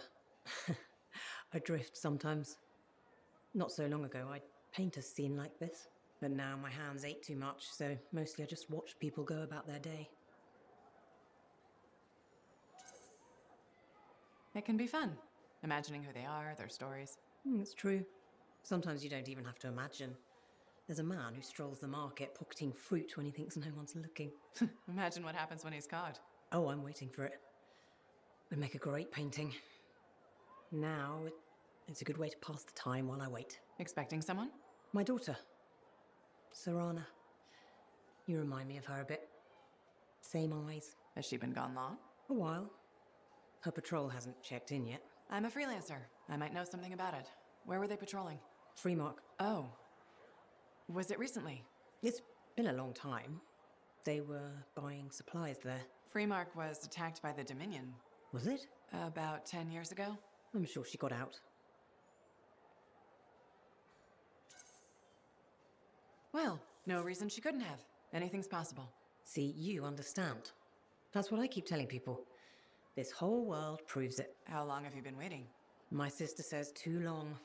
I drift sometimes. Not so long ago, I'd paint a scene like this. But now my hands ache too much, so mostly I just watch people go about their day. It can be fun, imagining who they are, their stories. It's true. Sometimes you don't even have to imagine. There's a man who strolls the market pocketing fruit when he thinks no one's looking. Imagine what happens when he's caught. Oh, I'm waiting for it. Would make a great painting. Now, it's a good way to pass the time while I wait. Expecting someone? My daughter, Serana. You remind me of her a bit. Same eyes. Has she been gone long? A while. Her patrol hasn't checked in yet. I'm a freelancer. I might know something about it. Where were they patrolling? Freemark. Oh. Was it recently? It's been a long time. They were buying supplies there. Freemark was attacked by the Dominion. Was it? About 10 years ago. I'm sure she got out. Well, no reason she couldn't have. Anything's possible. See, you understand. That's what I keep telling people. This whole world proves it. How long have you been waiting? My sister says too long.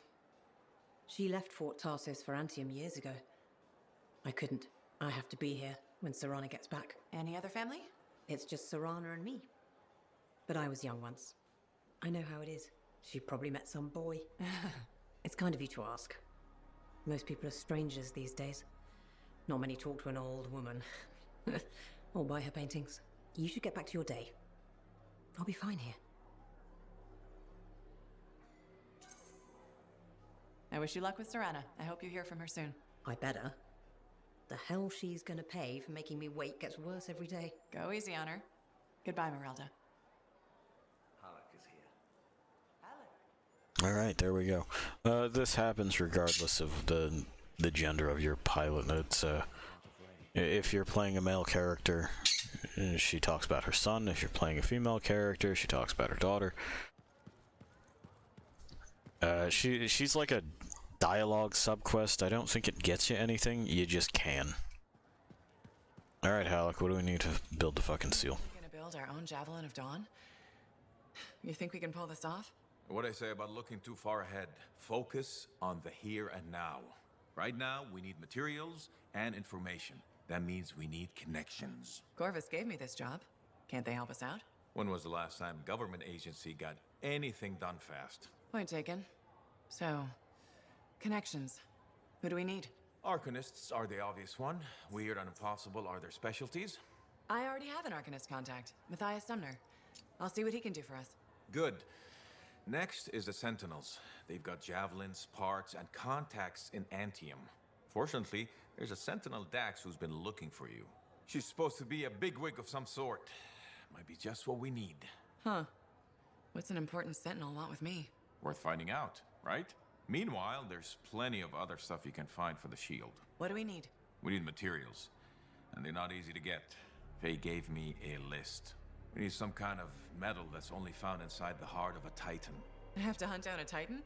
She left Fort Tarsis for Antium years ago. I couldn't. I have to be here when Serana gets back. Any other family? It's just Serana and me. But I was young once. I know how it is. She probably met some boy. It's kind of you to ask. Most people are strangers these days. Not many talk to an old woman. Or buy her paintings. You should get back to your day. I'll be fine here. I wish you luck with Serana. I hope you hear from her soon. I better. The hell she's gonna pay for making me wait gets worse every day. Go easy on her. Goodbye, Merelda. Halleck is here. Alright, there we go. This happens regardless of the gender of your pilot. It's, if you're playing a male character, she talks about her son. If you're playing a female character, she talks about her daughter. She's like a dialogue subquest. I don't think it gets you anything. You just can. Alright, Halleck, what do we need to build the fucking seal? We're gonna build our own Javelin of Dawn? You think we can pull this off? What I say about looking too far ahead. Focus on the here and now. Right now, we need materials and information. That means we need connections. Corvus gave me this job. Can't they help us out? When was the last time government agency got anything done fast? Point taken. So, connections. Who do we need? Arcanists are the obvious one. Weird and impossible are their specialties. I already have an Arcanist contact, Matthias Sumner. I'll see what he can do for us. Good. Next is the Sentinels. They've got javelins, parts, and contacts in Antium. Fortunately, there's a Sentinel Dax who's been looking for you. She's supposed to be a bigwig of some sort. Might be just what we need. Huh. What's an important Sentinel want with me? Worth finding out, right? Meanwhile, there's plenty of other stuff you can find for the shield. What do we need? We need materials, and they're not easy to get. Faye gave me a list. We need some kind of metal that's only found inside the heart of a Titan. I have to hunt down a Titan?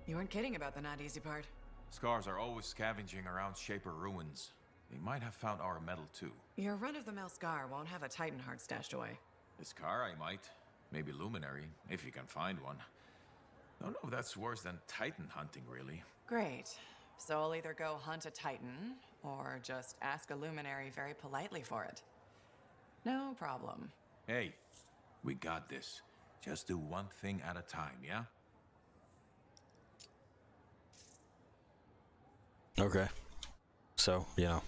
You weren't kidding about the not easy part. Scars are always scavenging around Shaper ruins. They might have found our metal too. Your run-of-the-mill Scar won't have a Titan heart stashed away. The Scar I might. Maybe Luminary, if you can find one. Don't know if that's worse than Titan hunting, really. Great. So I'll either go hunt a Titan, or just ask a Luminary very politely for it. No problem. Hey, we got this. Just do one thing at a time, yeah? Okay. So, you know.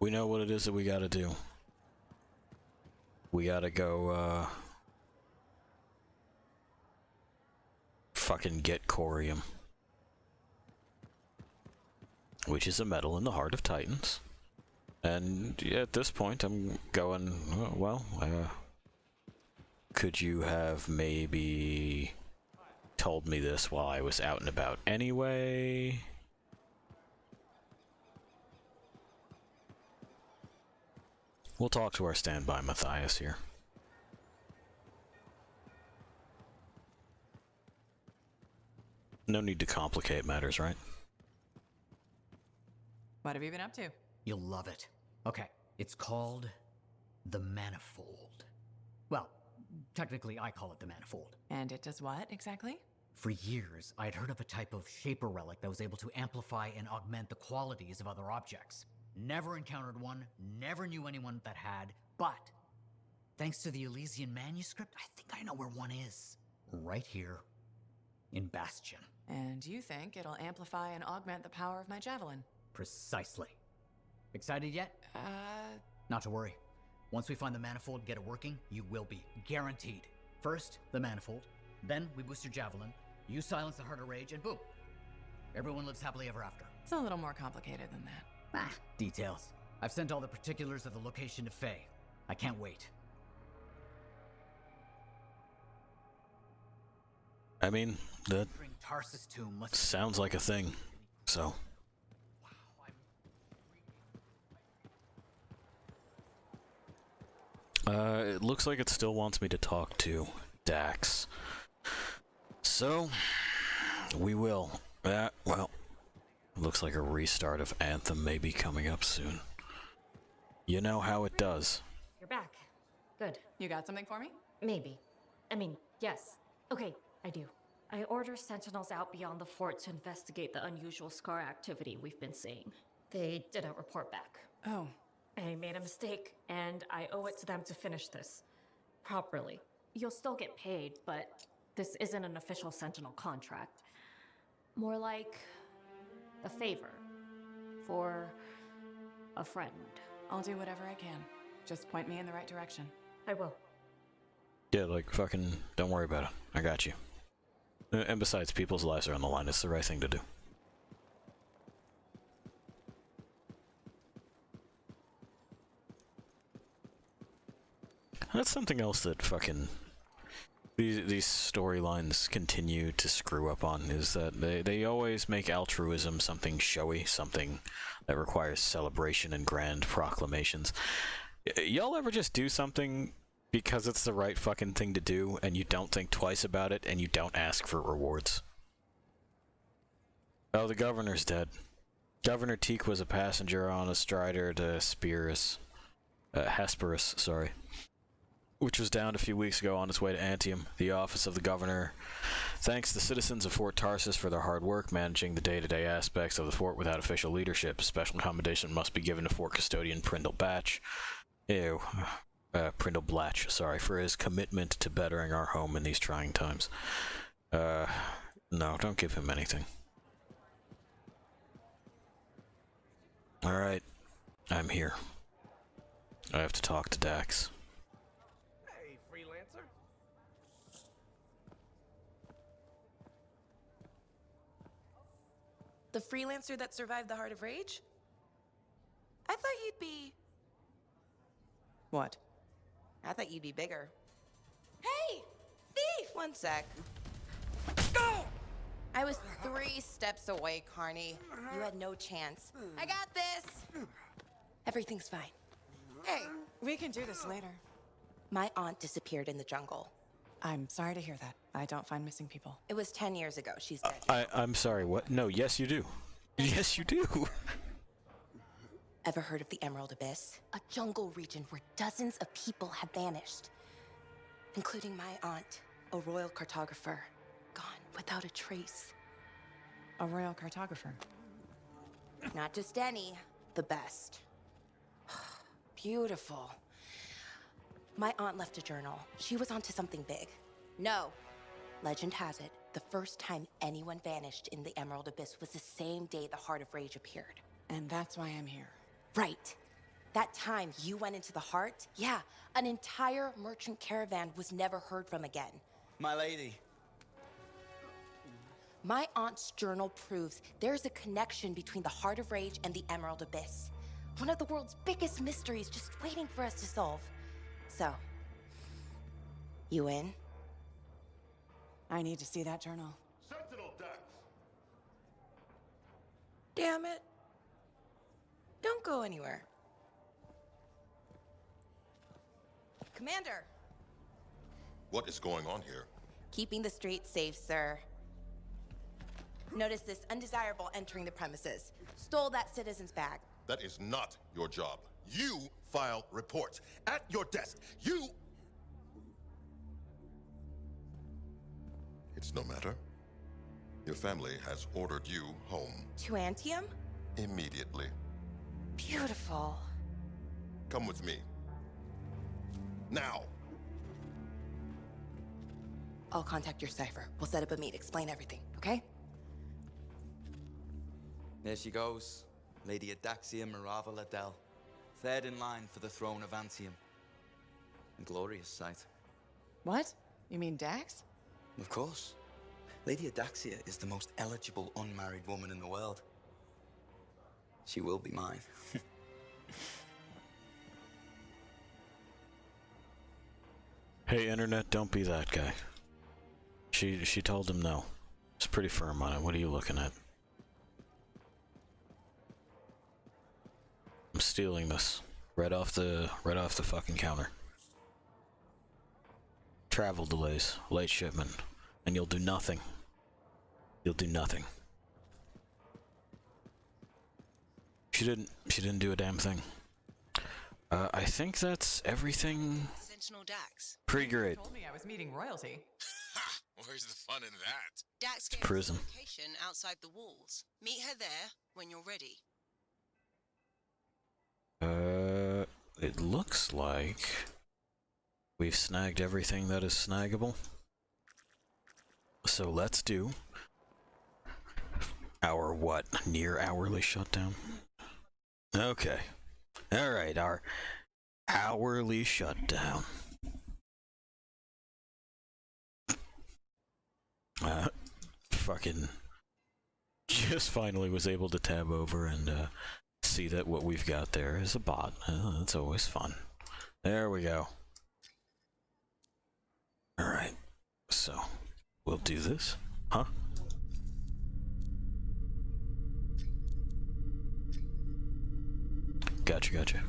We know what it is that we gotta do. We gotta go, fucking get corium. Which is a metal in the heart of Titans. And yeah, at this point, I'm going, oh, well, could you have maybe told me this while I was out and about anyway? We'll talk to our standby Matthias here. No need to complicate matters, right? What have you been up to? You'll love it. Okay, it's called the Manifold. Well, technically I call it the Manifold. And it does what, exactly? For years, I'd heard of a type of shaper relic that was able to amplify and augment the qualities of other objects. Never encountered one, never knew anyone that had, but thanks to the Elysian manuscript, I think I know where one is. Right here, in Bastion. And you think it'll amplify and augment the power of my javelin? Precisely. Excited yet? Not to worry. Once we find the Manifold, get it working, you will be. Guaranteed. First, the Manifold. Then, we boost your javelin. You silence the Heart of Rage, and boom. Everyone lives happily ever after. It's a little more complicated than that. Details. I've sent all the particulars of the location to Faye. I can't wait. I mean, that Tarsus tomb must sounds like a thing, so... it looks like it still wants me to talk to Dax. So, we will. Well, looks like a restart of Anthem may be coming up soon. You know how it does. You're back. Good. You got something for me? Maybe. I mean, yes. Okay, I do. I order sentinels out beyond the fort to investigate the unusual scar activity we've been seeing. They didn't report back. Oh. I made a mistake, and I owe it to them to finish this properly. You'll still get paid, but this isn't an official Sentinel contract. More like a favor for a friend. I'll do whatever I can. Just point me in the right direction. I will. Yeah, like, fucking, don't worry about it. I got you. And besides, people's lives are on the line. It's the right thing to do. That's something else that fucking these storylines continue to screw up on, is that they always make altruism something showy, something that requires celebration and grand proclamations. Y'all ever just do something because it's the right fucking thing to do and you don't think twice about it and you don't ask for rewards? Oh, the governor's dead. Governor Teak was a passenger on a Strider to Hesperus, sorry, which was downed a few weeks ago on its way to Antium. The office of the governor thanks the citizens of Fort Tarsus for their hard work managing the day-to-day aspects of the fort without official leadership. Special accommodation must be given to Fort Custodian Prindle Blatch, sorry, for his commitment to bettering our home in these trying times. No, don't give him anything. Alright, I'm here. I have to talk to Dax. The freelancer that survived the Heart of Rage? I thought you'd be... What? I thought you'd be bigger. Hey! Thief! One sec. Go! I was 3 steps away, Carney. You had no chance. I got this! Everything's fine. Hey, we can do this later. My aunt disappeared in the jungle. I'm sorry to hear that. I don't find missing people. It was 10 years ago. She's dead. I'm sorry, what? No, yes you do. Yes you do. Ever heard of the Emerald Abyss? A jungle region where dozens of people have vanished. Including my aunt, a royal cartographer. Gone without a trace. A royal cartographer? Not just any, the best. Beautiful. My aunt left a journal. She was onto something big. No. Legend has it, the first time anyone vanished in the Emerald Abyss was the same day the Heart of Rage appeared. And that's why I'm here. Right. That time you went into the Heart, yeah, an entire merchant caravan was never heard from again. My lady. My aunt's journal proves there's a connection between the Heart of Rage and the Emerald Abyss. One of the world's biggest mysteries just waiting for us to solve. So, you in? I need to see that journal. Sentinel Dax! Damn it. Don't go anywhere. Commander! What is going on here? Keeping the streets safe, sir. Notice this undesirable entering the premises. Stole that citizen's bag. That is not your job. You file reports at your desk. You... It's no matter. Your family has ordered you home. To Antium? Immediately. Beautiful. Come with me. Now! I'll contact your cipher. We'll set up a meet, explain everything, okay? There she goes. Lady Adaxia Mirava Ladell. Third in line for the throne of Antium. A glorious sight. What? You mean Dax? Of course. Lady Adaxia is the most eligible unmarried woman in the world. She will be mine. Hey, Internet, don't be that guy. She told him no. It's pretty firm on it. What are you looking at? I'm stealing this right off the fucking counter. Travel delays, late shipment, and you'll do nothing. You'll do nothing. She didn't do a damn thing. I think that's everything. Sentinel Dax. Pretty great. Told me I was meeting royalty. Ha! Where's the fun in that? Dax gave prison. us a location outside the walls. Meet her there when you're ready. It looks like we've snagged everything that is snaggable. So let's do our what? Near hourly shutdown? Okay. Alright, our hourly shutdown. Fucking just finally was able to tab over and see that what we've got there is a bot. That's always fun. There we go. Alright, so we'll do this. Huh? Gotcha.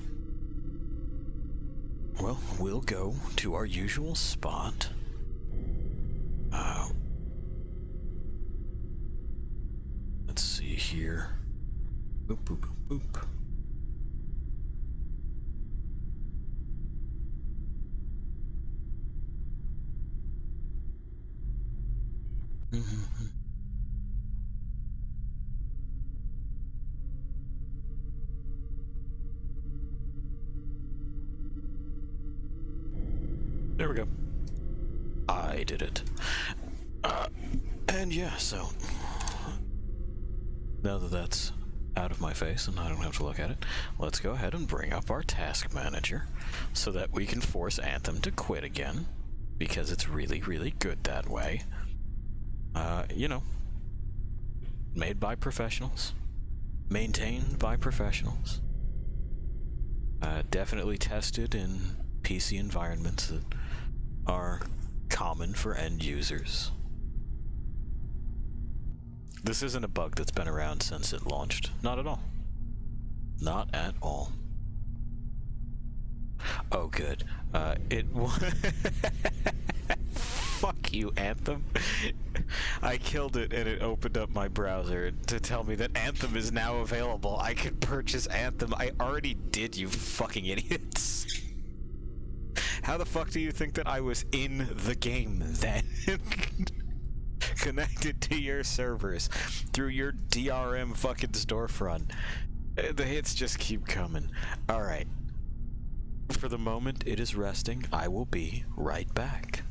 Well, we'll go to our usual spot. Let's see here. Boop, boop, boop, boop. There we go. I did it. And yeah, so now that that's out of my face and I don't have to look at it, let's go ahead and bring up our task manager so that we can force Anthem to quit again, because it's really, really good that way. You know, made by professionals, maintained by professionals, definitely tested in PC environments that are common for end users. This isn't a bug that's been around since it launched. Not at all. Not at all. Oh, good. Fuck you, Anthem. I killed it and it opened up my browser to tell me that Anthem is now available. I can purchase Anthem. I already did, you fucking idiots. How the fuck do you think that I was in the game then? Connected to your servers through your DRM fucking storefront. The hits just keep coming. Alright. For the moment, it is resting. I will be right back.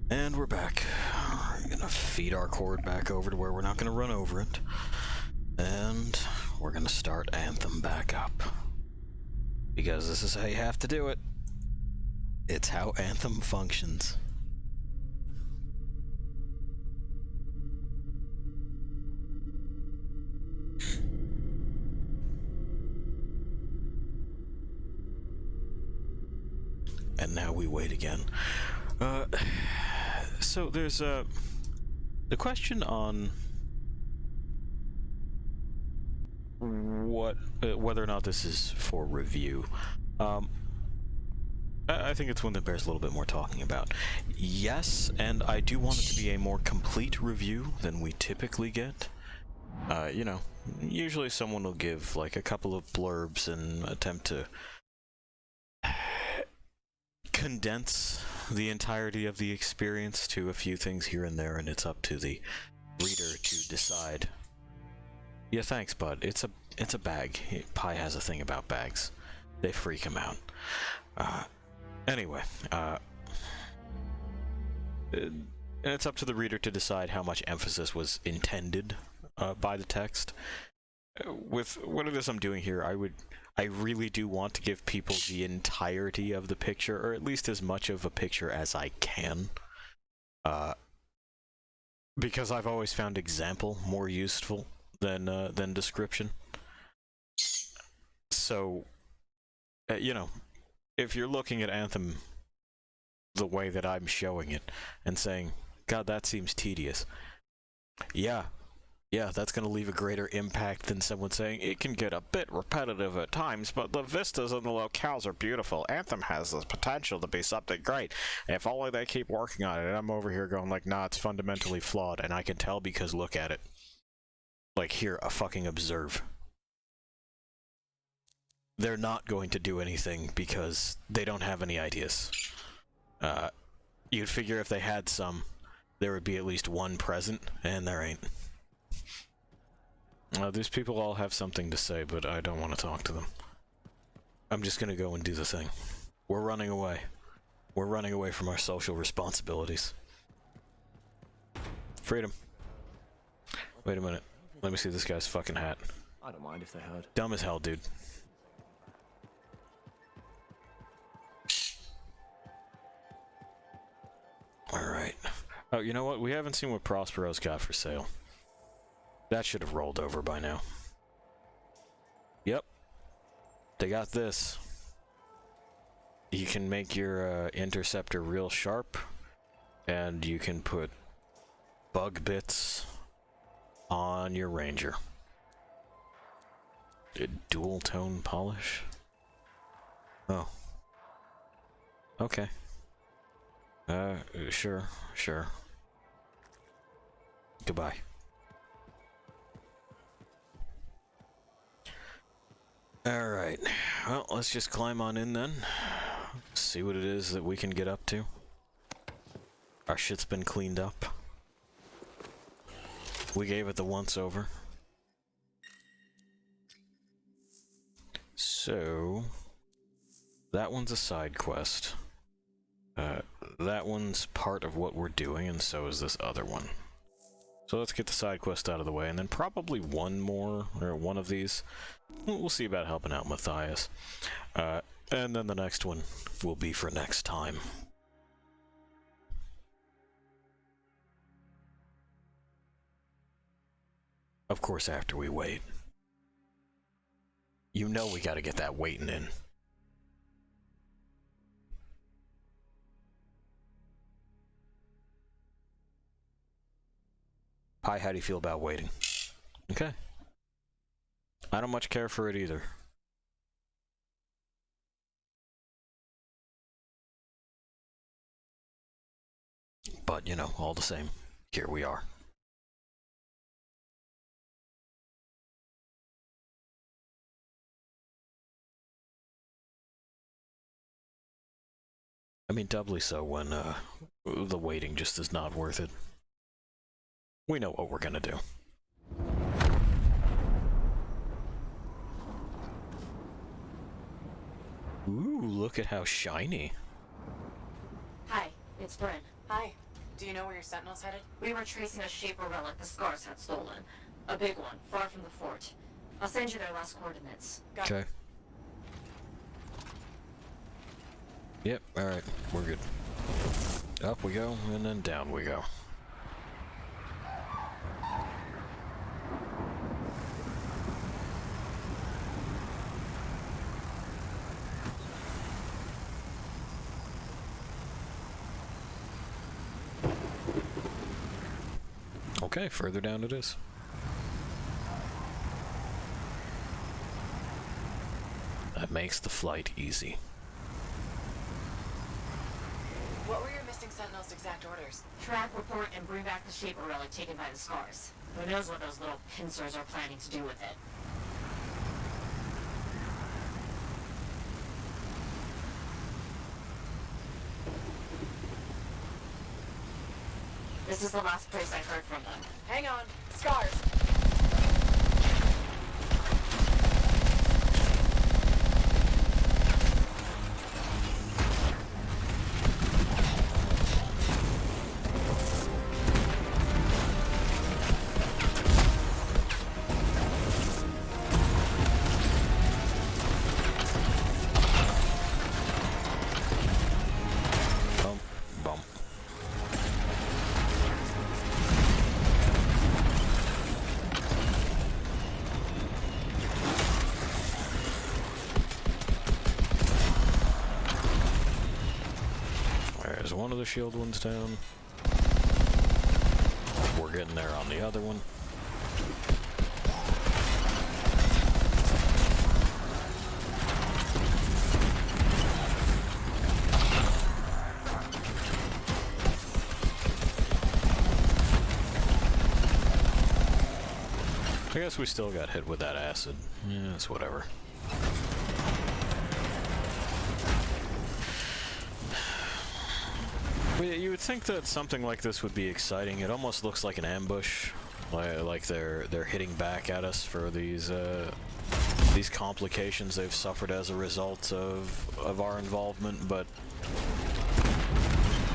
And we're back. We're gonna feed our cord back over to where we're not gonna run over it. And we're gonna start Anthem back up. Because this is how you have to do it. It's how Anthem functions. And now we wait again. So there's the question on whether or not this is for review. I think it's one that bears a little bit more talking about. Yes, and I do want it to be a more complete review than we typically get. You know, usually someone will give like a couple of blurbs and attempt to condense the entirety of the experience to a few things here and there, and it's up to the reader to decide. Yeah, thanks, bud. It's a bag. Pi has a thing about bags. They freak him out. Anyway, and it's up to the reader to decide how much emphasis was intended by the text. With what it is I'm doing here, I really do want to give people the entirety of the picture, or at least as much of a picture as I can. Because I've always found example more useful than description. So, you know, if you're looking at Anthem the way that I'm showing it and saying, God, that seems tedious. Yeah, that's going to leave a greater impact than someone saying, it can get a bit repetitive at times, but the vistas and the locales are beautiful. Anthem has the potential to be something great. If only they keep working on it. And I'm over here going like, nah, it's fundamentally flawed. And I can tell because look at it. Like, here, fucking observe. They're not going to do anything because they don't have any ideas. You'd figure if they had some, there would be at least one present, and there ain't. These people all have something to say, but I don't want to talk to them. I'm just gonna go and do the thing. We're running away. We're running away from our social responsibilities. Freedom. Wait a minute. Let me see this guy's fucking hat. I don't mind if they heard. Dumb as hell, dude. Alright. Oh, you know what? We haven't seen what Prospero's got for sale. That should have rolled over by now. Yep. They got this. You can make your interceptor real sharp, and you can put bug bits on your ranger. A dual tone polish? Oh. Okay. Sure. Goodbye. Alright. Well, let's just climb on in then. See what it is that we can get up to. Our shit's been cleaned up. We gave it the once over. So, that one's a side quest. That one's part of what we're doing, and so is this other one. So let's get the side quest out of the way, and then probably one more, or one of these. We'll see about helping out Matthias. And then the next one will be for next time. Of course, after we wait. You know we gotta get that waiting in. Hi, how do you feel about waiting? Okay. I don't much care for it either. But, you know, all the same, here we are. I mean, doubly so when the waiting just is not worth it. We know what we're gonna do. Ooh, look at how shiny. Hi, it's Bryn. Hi. Do you know where your sentinel's headed? We were tracing a Shaper relic the Scars had stolen. A big one, far from the fort. I'll send you their last coordinates. Okay. Yep, alright, we're good. Up we go, and then down we go. Okay, further down it is. That makes the flight easy. What were your missing sentinel's exact orders? Track, report, and bring back the Shaper relic taken by the Scars. Who knows what those little pincers are planning to do with it? This is the last place I heard from them. Hang on. Scars. There's one of the shield ones down. We're getting there on the other one. I guess we still got hit with that acid. Yeah, it's whatever. You would think that something like this would be exciting. It almost looks like an ambush, like they're hitting back at us for these complications they've suffered as a result of our involvement. But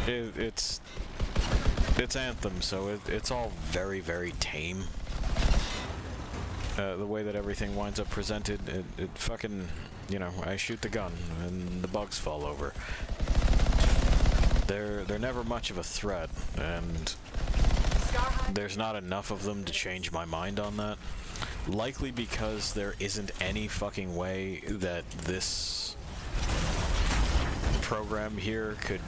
it's Anthem, so it's all very, very tame. The way that everything winds up presented, it fucking, you know, I shoot the gun and the bugs fall over. They're never much of a threat, and there's not enough of them to change my mind on that. Likely because there isn't any fucking way that this program here could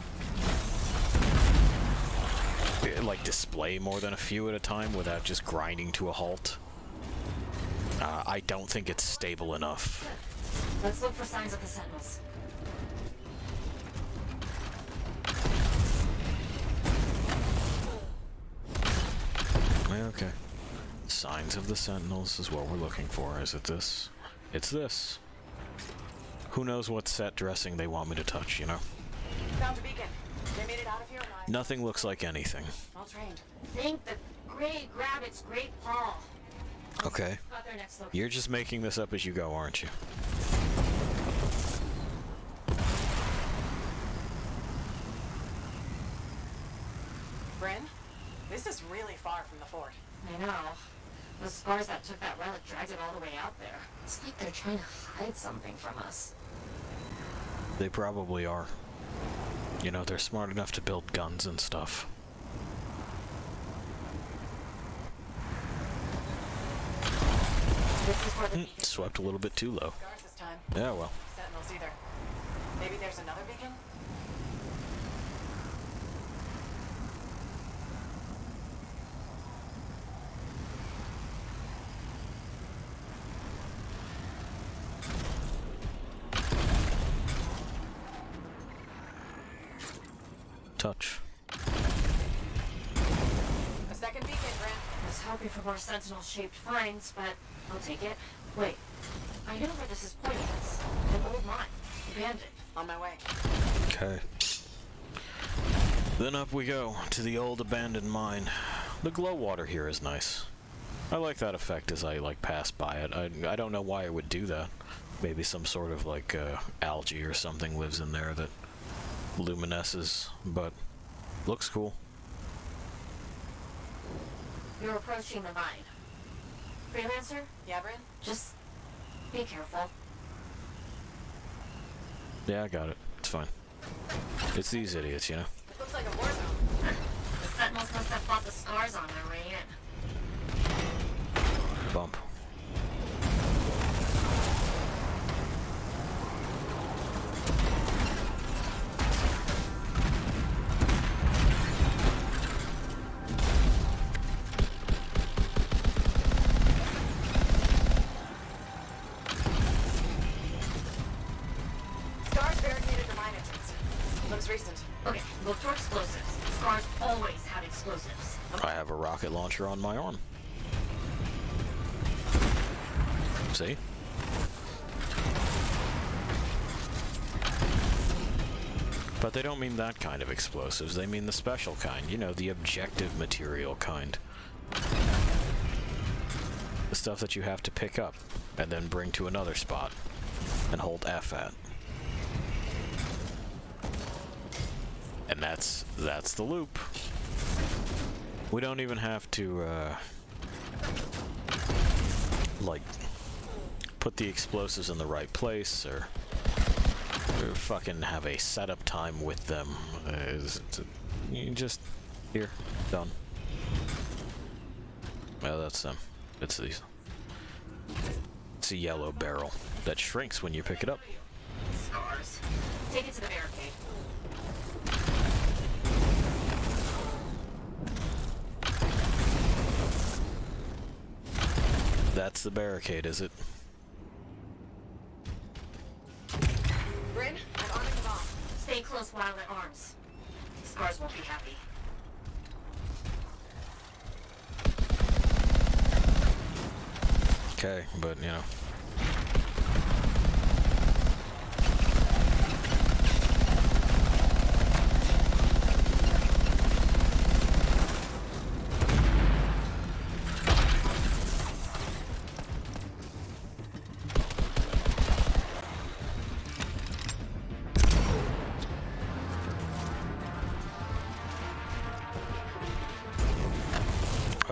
like display more than a few at a time without just grinding to a halt. I don't think it's stable enough. Let's look for signs of the Sentinels. Okay. Signs of the Sentinels is what we're looking for. Is it this? It's this. Who knows what set dressing they want me to touch, you know? Found a beacon. They made it out of here alive. Nothing looks like anything. Well trained. Think the Great Grabbit's Great Paw. Okay. You're just making this up as you go, aren't you? Bryn, this is really far from the fort. I know. The Scars that took that relic dragged it all the way out there. It's like they're trying to hide something from us. They probably are. You know, they're smart enough to build guns and stuff. This is where the Swept a little bit too low. Scars this time. Yeah, well. Sentinels either. Maybe there's another beacon? Touch. A second beacon, Bryn. I was hoping for more sentinel-shaped finds, but I'll take it. Wait, I know where this is pointing us. An old mine. Abandoned. On my way. Okay. Then up we go to the old abandoned mine. The glow water here is nice. I like that effect as I like pass by it. I don't know why it would do that. Maybe some sort of like algae or something lives in there that luminesces, but looks cool. You're approaching the mine. Freelancer? Yeah, Bryn? Just be careful. Yeah, I got it. It's fine. It's these idiots, you know? Looks like a war zone. The Sentinels must have fought the scars on their way in. Bump. Scars barricaded the mine entrance. Looks recent. Okay, look for explosives. Scars always have explosives. I have a rocket launcher on my arm. See? But they don't mean that kind of explosives. They mean the special kind. You know, the objective material kind. The stuff that you have to pick up and then bring to another spot and hold F at. And that's the loop. We don't even have to, like, put the explosives in the right place or fucking have a setup time with them. You just, here, done. Well, that's them. It's these. It's a yellow barrel that shrinks when you pick it up. Scars. Take it to the barricade. That's the barricade, is it? Bryn, I'm arming the bomb. Stay close while it arms. Scars won't be happy. Okay, but you know.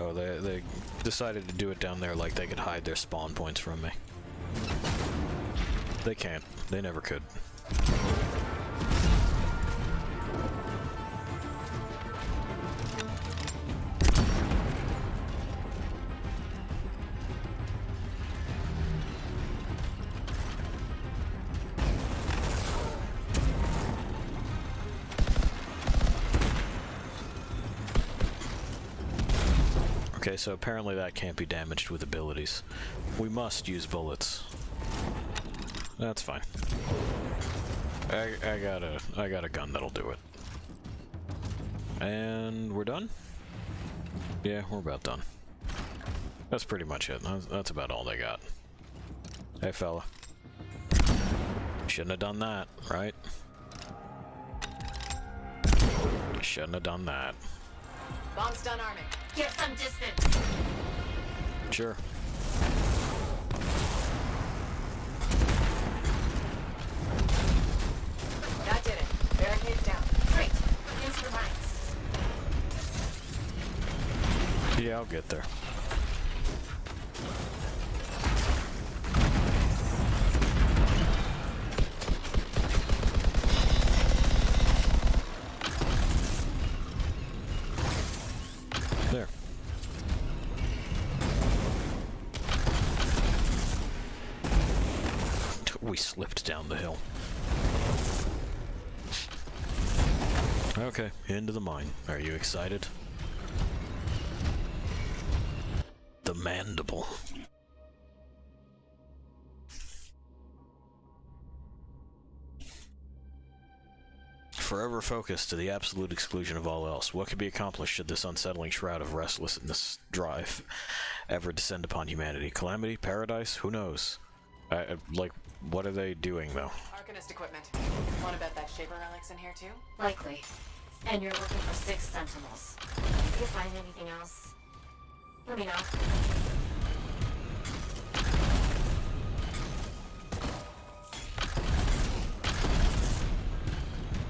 Oh, they decided to do it down there like they could hide their spawn points from me. They can't. They never could. Okay, so apparently that can't be damaged with abilities. We must use bullets. That's fine. I got a gun that'll do it. And we're done? Yeah, we're about done. That's pretty much it. That's about all they got. Hey, fella. Shouldn't have done that, right? Shouldn't have done that. Bomb's done arming. Get some distance. Sure. That did it. Barricades down. Great. Into the mines. Yeah, I'll get there. There. We slipped down the hill. Okay, into the mine. Are you excited? The mandible. Forever focused to the absolute exclusion of all else. What could be accomplished should this unsettling shroud of restlessness drive ever descend upon humanity? Calamity? Paradise? Who knows? Like, what are they doing, though? Arcanist equipment. Wanna bet that Shaper relic's in here too? Likely. And you're looking for 6 sentinels. If you find anything else, let me know.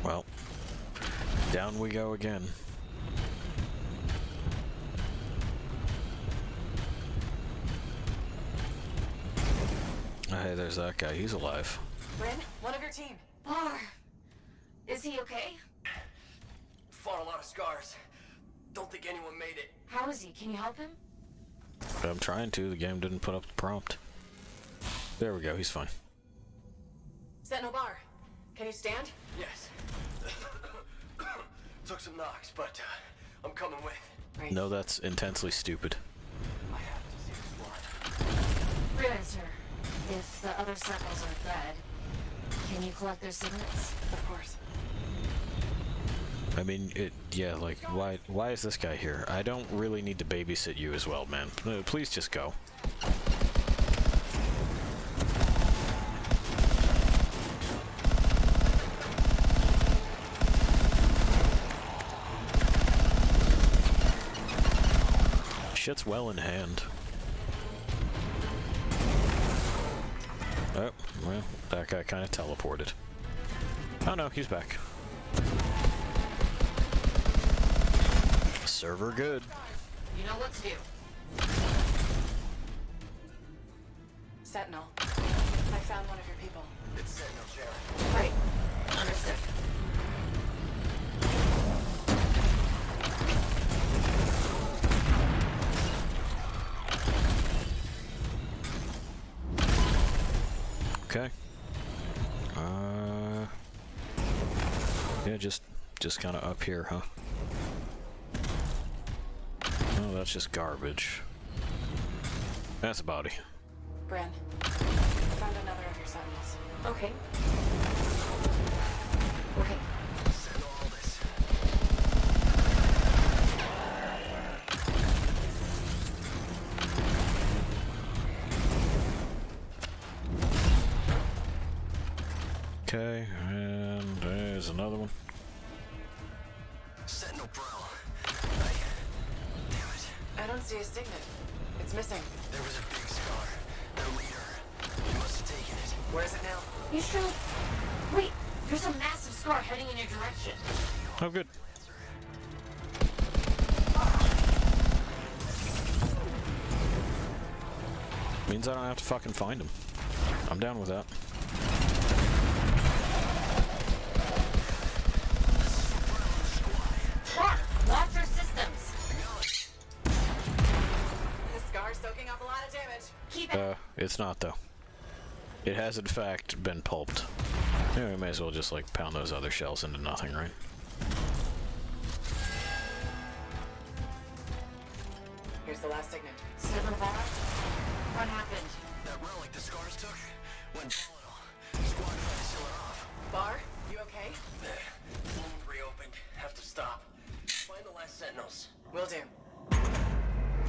Well, down we go again. Hey, there's that guy. He's alive. Bryn, one of your team. Bar. Is he okay? Fought a lot of scars. Don't think anyone made it. How is he? Can you help him? I'm trying to. The game didn't put up the prompt. There we go. He's fine. Sentinel Bar, can you stand? Yes. Took some knocks, but I'm coming with. Right. No, that's intensely stupid. I have to see this one. Freelancer, if the other sentinels are dead, can you collect their signets? Of course. I mean, yeah, like, why is this guy here? I don't really need to babysit you as well, man. Please just go. Shit's well in hand. Oh, well, that guy kind of teleported. Oh no, he's back. Server good. You know what to do. Sentinel, I found one of your people. It's Sentinel Sharon. Right. Understood. Okay. Yeah, just kind of up here, huh? Oh, that's just garbage. That's a body. Bryn, found another of your sentinels. Okay. Okay. Send all this. Okay, and there's another one. Sentinel Pro. I don't see a signet. It's missing. There was a big scar. Their leader. He must have taken it. Where is it now? You sure? Wait, there's a massive scar heading in your direction. Oh, good. Means I don't have to fucking find him. I'm down with that. Watch your systems. The scar's soaking up a lot of damage. Keep it. It's not though. It has in fact been pulped. Yeah, we may as well just like pound those other shells into nothing, right? Here's the last signet. Sentinel Bar? What happened? That relic the scars took went volatile. Squad tried to seal it off. Bar, you okay? Wound reopened. Have to stop. Find the last sentinels. Will do.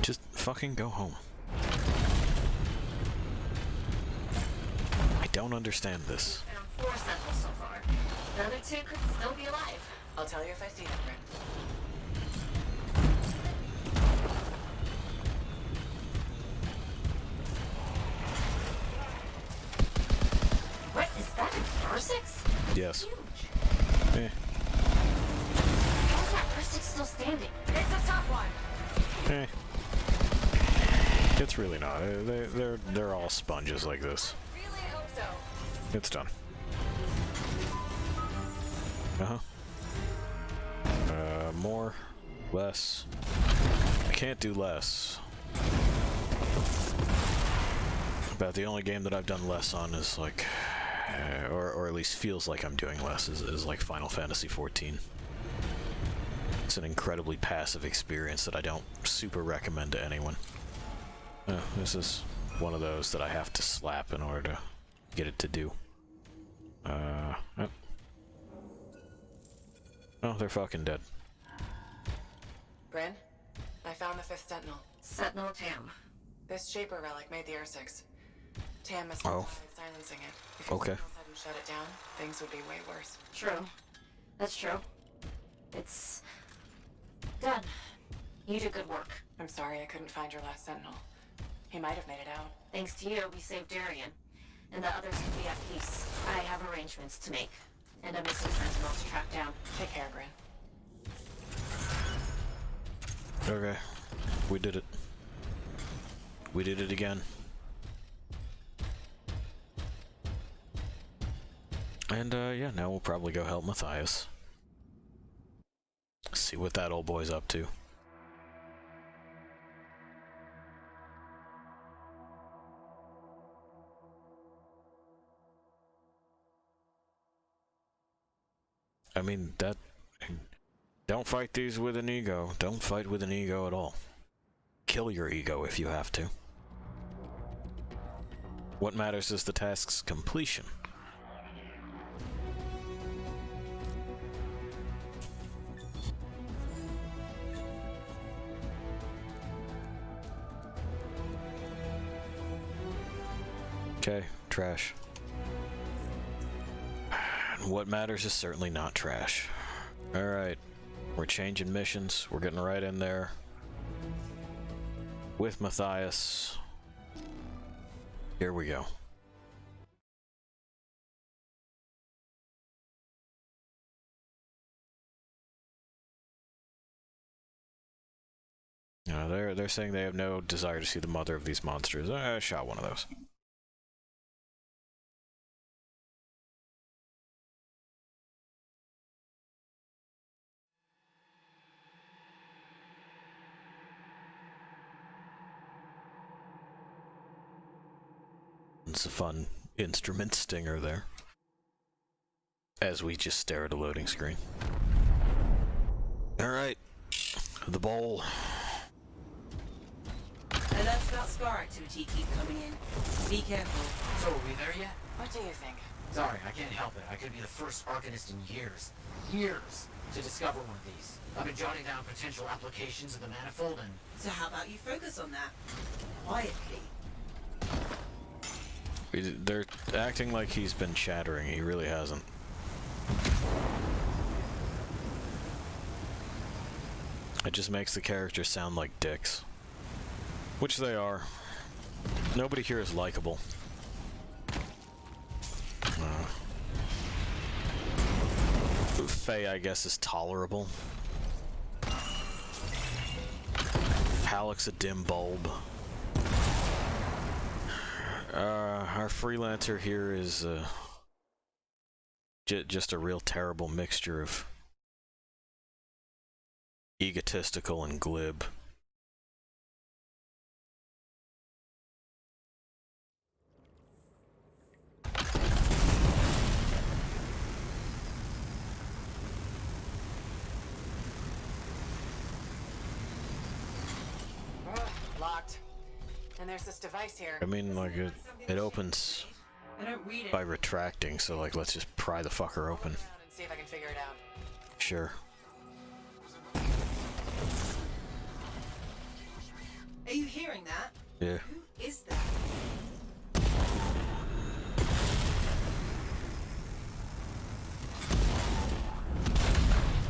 Just fucking go home. I don't understand this. Found 4 sentinels so far. The other 2 could still be alive. I'll tell you if I see them, Bryn. What is that? R6? Yes. Huge. Eh. How's that R6 still standing? It's a tough one. Eh. It's really not. They're all sponges like this. Really hope so. It's done. More, less. I can't do less. About the only game that I've done less on is like, or at least feels like I'm doing less is like Final Fantasy XIV. It's an incredibly passive experience that I don't super recommend to anyone. This is one of those that I have to slap in order to get it to do. Oh, they're fucking dead. Bryn, I found the 5th sentinel. Sentinel Tam. This Shaper relic made the R6. Tam must have tried silencing it. If your Okay. signals hadn't shut it down, things would be way worse. True. That's true. It's done. You did good work. I'm sorry I couldn't find your last sentinel. He might have made it out. Thanks to you, we saved Darien. And the others can be at peace. I have arrangements to make. And a missing sentinel to track down. Take care, Bryn. Okay. We did it. We did it again. And, yeah, now we'll probably go help Matthias. See what that old boy's up to. I mean, that... Don't fight these with an ego. Don't fight with an ego at all. Kill your ego if you have to. What matters is the task's completion. Okay, trash. What matters is certainly not trash. Alright, we're changing missions. We're getting right in there with Matthias. Here we go. They're saying they have no desire to see the mother of these monsters. I shot one of those. It's a fun instrument stinger there. As we just stare at a loading screen. Alright. The bowl. Alerts about scar activity keep coming in. Be careful. So, are we there yet? What do you think? Sorry, I can't help it. I could be the first Arcanist in years to discover one of these. I've been jotting down potential applications of the manifold and... So how about you focus on that? Quietly. They're acting like he's been chattering. He really hasn't. It just makes the characters sound like dicks. Which they are. Nobody here is likable. Faye, I guess, is tolerable. Halleck's a dim bulb. Our freelancer here is just a real terrible mixture of egotistical and glib. Locked. And there's this device here. I mean, like, it opens by retracting, so, like, let's just pry the fucker open. And see if I can figure it out. Sure. Are you hearing that? Yeah. Who is that?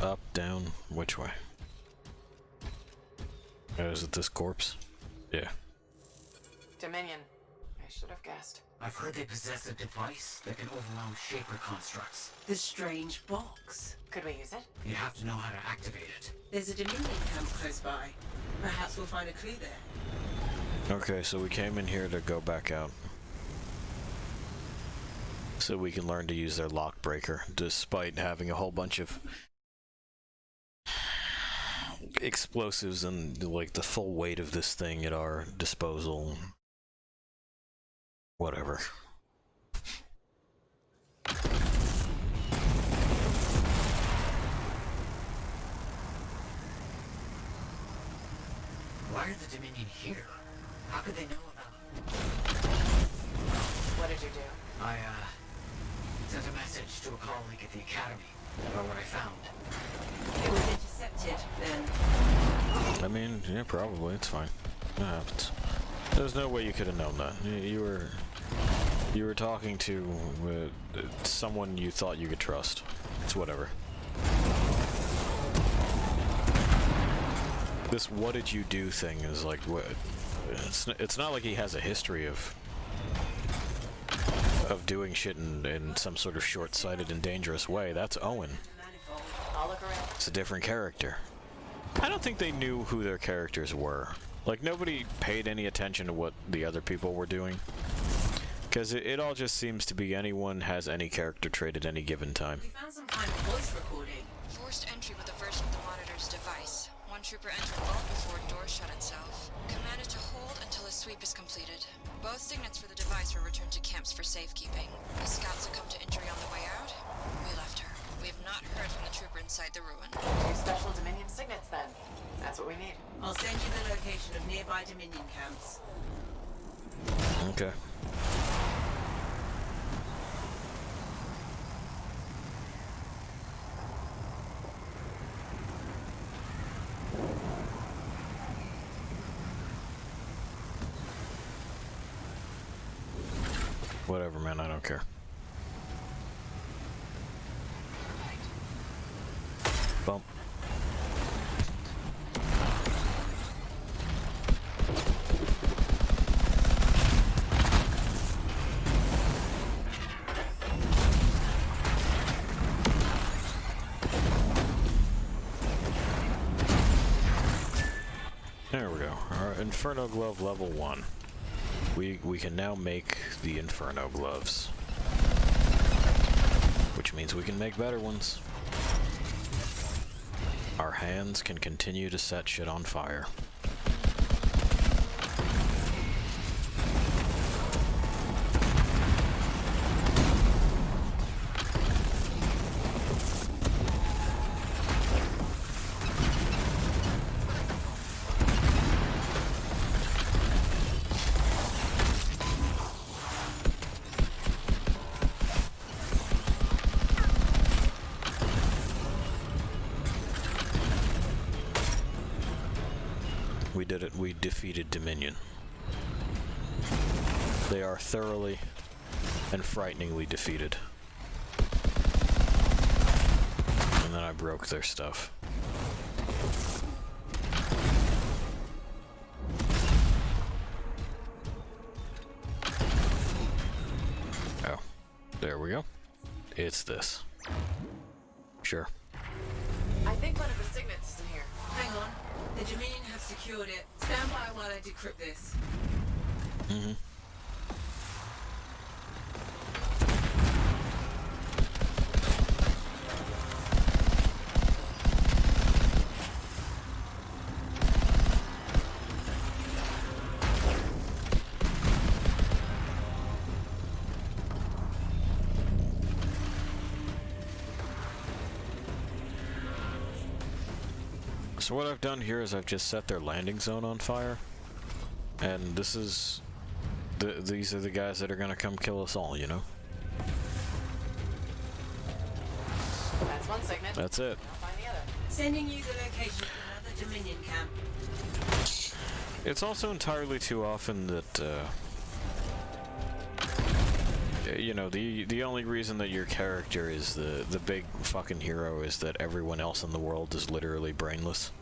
Up, down, which way? Is it this corpse? Yeah. Dominion. I should have guessed. I've heard they possess a device that can overwhelm Shaper constructs. The strange box. Could we use it? You have to know how to activate it. There's a Dominion camp close by. Perhaps we'll find a clue there. Okay, so we came in here to go back out. So we can learn to use their lock breaker, despite having a whole bunch of explosives and, like, the full weight of this thing at our disposal. Whatever. Why are the Dominion here? How could they know about... What did you do? I, sent a message to a colleague at the Academy about what I found. It was intercepted, then. I mean, yeah, probably. It's fine. It happens. There's no way you could have known that. You were talking to someone you thought you could trust. It's whatever. This "what did you do" thing is like, what? It's not like he has a history of doing shit in some sort of short-sighted and dangerous way. That's Owen. I'll look around. It's a different character. I don't think they knew who their characters were. Like, nobody paid any attention to what the other people were doing. Because it all just seems to be anyone has any character trait at any given time. We found some kind of voice recording. Forced entry with a version of the monitor's device. One trooper entered the vault before a door shut itself. Commanded to hold until a sweep is completed. Both signets for the device were returned to camps for safekeeping. The scout succumbed to injury on the way out. We left her. We have not heard from the trooper inside the ruin. 2 special Dominion signets, then. That's what we need. I'll send you the location of nearby Dominion camps. Okay. Whatever, man, I don't care. Bump. There we go. Our Inferno Glove level 1. We can now make the Inferno Gloves. Which means we can make better ones. Our hands can continue to set shit on fire. We did it. We defeated Dominion. They are thoroughly and frighteningly defeated. And then I broke their stuff. Oh, there we go. It's this. Sure. I think one of the signets is in here. Hang on. The Dominion have secured it. Stand by while I decrypt this. Mm-hmm. So what I've done here is I've just set their landing zone on fire, and this is these are the guys that are gonna come kill us all, you know? That's one signet. That's it. I'll find the other. Sending you the location of another Dominion camp. It's also entirely too often that you know, the only reason that your character is the big fucking hero is that everyone else in the world is literally brainless.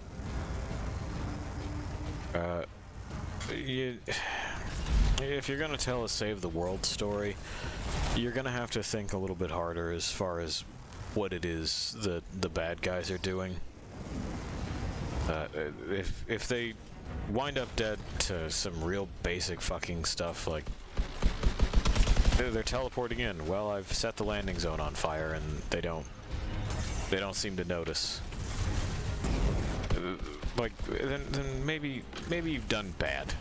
If you're gonna tell a save the world story, you're gonna have to think a little bit harder as far as what it is that the bad guys are doing. If they wind up dead to some real basic fucking stuff like they're teleporting in, well, I've set the landing zone on fire and they don't seem to notice. Like, then maybe you've done bad.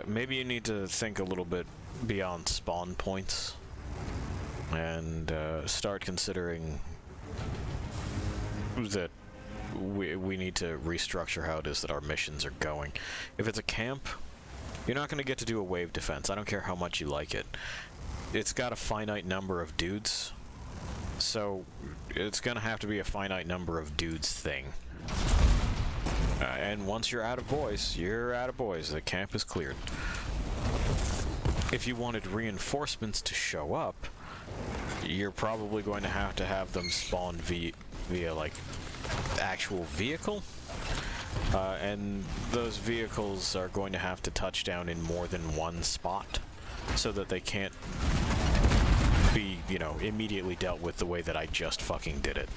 Maybe you need to think a little bit beyond spawn points and start considering that we need to restructure how it is that our missions are going. If it's a camp, you're not going to get to do a wave defense. I don't care how much you like it. It's got a finite number of dudes, so it's going to have to be a finite number of dudes thing. And once you're out of boys, you're out of boys. The camp is cleared. If you wanted reinforcements to show up, you're probably going to have them spawn via like actual vehicle. And those vehicles are going to have to touch down in more than one spot so that they can't be, you know, immediately dealt with the way that I just fucking did it.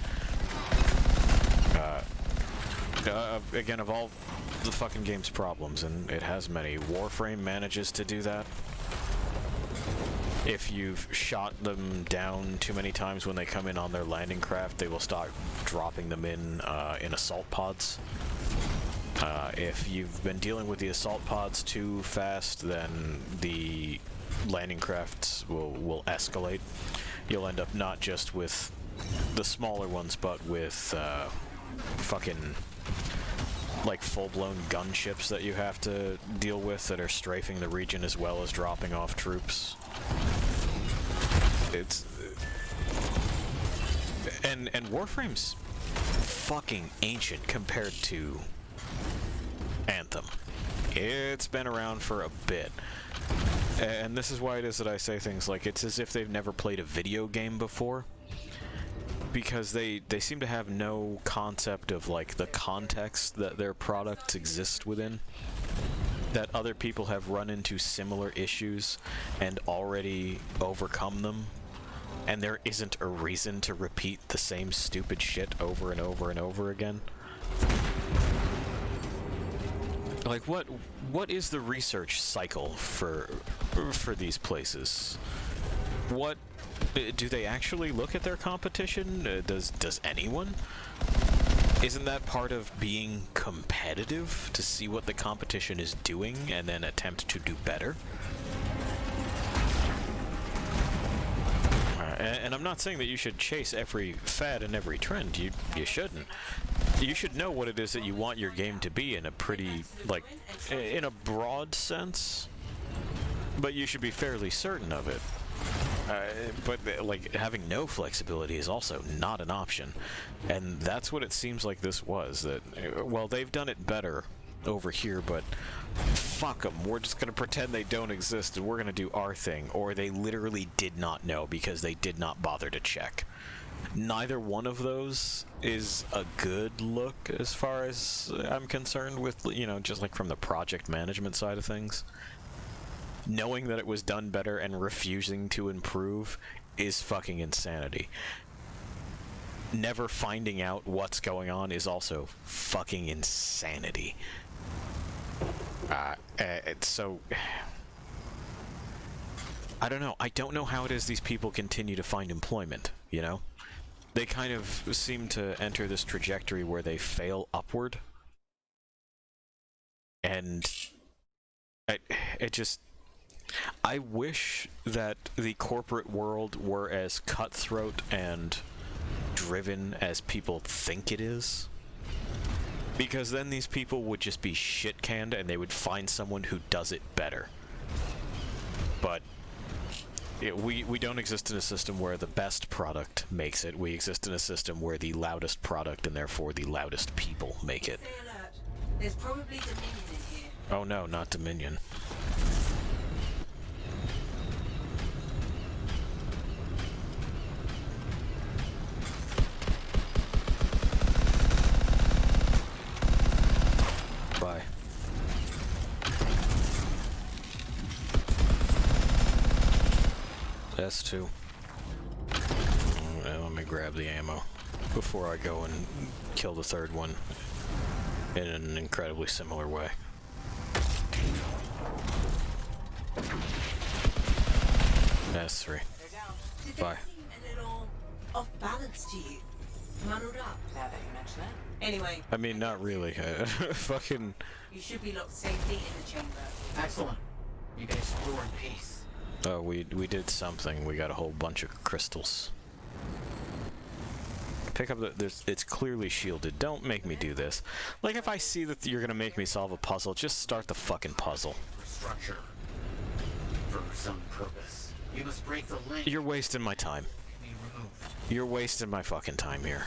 Again, of all the fucking game's problems, and it has many, Warframe manages to do that if you've shot them down too many times when they come in on their landing craft, they will start dropping them in assault pods. If you've been dealing with the assault pods too fast, then the landing crafts will escalate. You'll end up not just with the smaller ones, but with fucking like full-blown gunships that you have to deal with that are strafing the region as well as dropping off troops. It's and Warframe's fucking ancient compared to Anthem. It's been around for a bit. And this is why it is that I say things like it's as if they've never played a video game before. Because they seem to have no concept of like the context that their products exist within. That other people have run into similar issues and already overcome them. And there isn't a reason to repeat the same stupid shit over and over and over again. Like what is the research cycle for these places? What do they actually look at their competition? Does anyone? Isn't that part of being competitive, to see what the competition is doing and then attempt to do better? And I'm not saying that you should chase every fad and every trend. You shouldn't. You should know what it is that you want your game to be in a pretty, like, in a broad sense. But you should be fairly certain of it. But, like, having no flexibility is also not an option. And that's what it seems like this was. That, well, they've done it better over here, but fuck them. We're just going to pretend they don't exist and we're going to do our thing. Or they literally did not know because they did not bother to check. Neither one of those is a good look as far as I'm concerned with, you know, just like from the project management side of things. Knowing that it was done better and refusing to improve is fucking insanity. Never finding out what's going on is also fucking insanity. So I don't know. I don't know how it is these people continue to find employment, you know? They kind of seem to enter this trajectory where they fail upward. And I wish that the corporate world were as cutthroat and driven as people think it is. Because then these people would just be shit-canned and they would find someone who does it better. But we don't exist in a system where the best product makes it. We exist in a system where the loudest product and therefore the loudest people make it. Stay alert. There's probably Dominion in here. Oh no, not Dominion. Bye. S2. Let me grab the ammo before I go and kill the third one in an incredibly similar way. S3. Bye. A little off balance to you. Muddled up. Now that you mention it. Anyway. I mean, not really. Fucking. You should be locked safely in the chamber. Excellent. You can explore in peace. Oh, we did something. We got a whole bunch of crystals. Pick up it's clearly shielded. Don't make me do this. Like, if I see that you're gonna make me solve a puzzle, just start the fucking puzzle. Structure. For some purpose. You must break the link. You're wasting my time. You're wasting my fucking time here.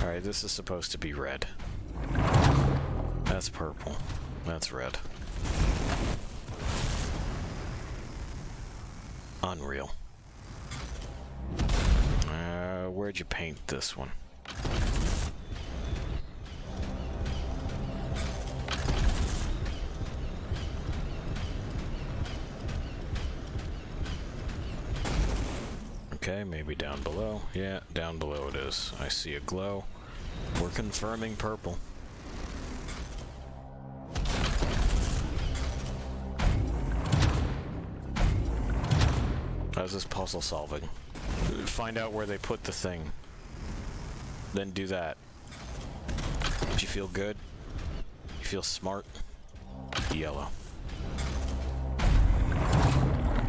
Alright, this is supposed to be red. That's purple. That's red. Unreal. Where'd you paint this one? Okay, maybe down below. Yeah, down below it is. I see a glow. We're confirming purple. How's this puzzle solving? Find out where they put the thing. Then do that. Do you feel good? You feel smart? Yellow.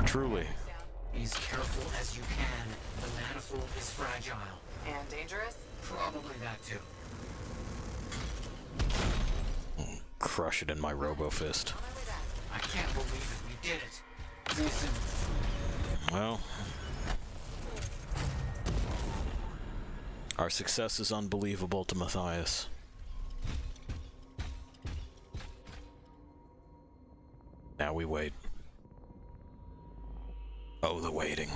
Truly. Be as careful as you can. The manifold is fragile. And dangerous? Probably that too. Crush it in my robo-fist. I can't believe it. We did it. Listen. Well, our success is unbelievable to Matthias. Now we wait. Oh, the waiting.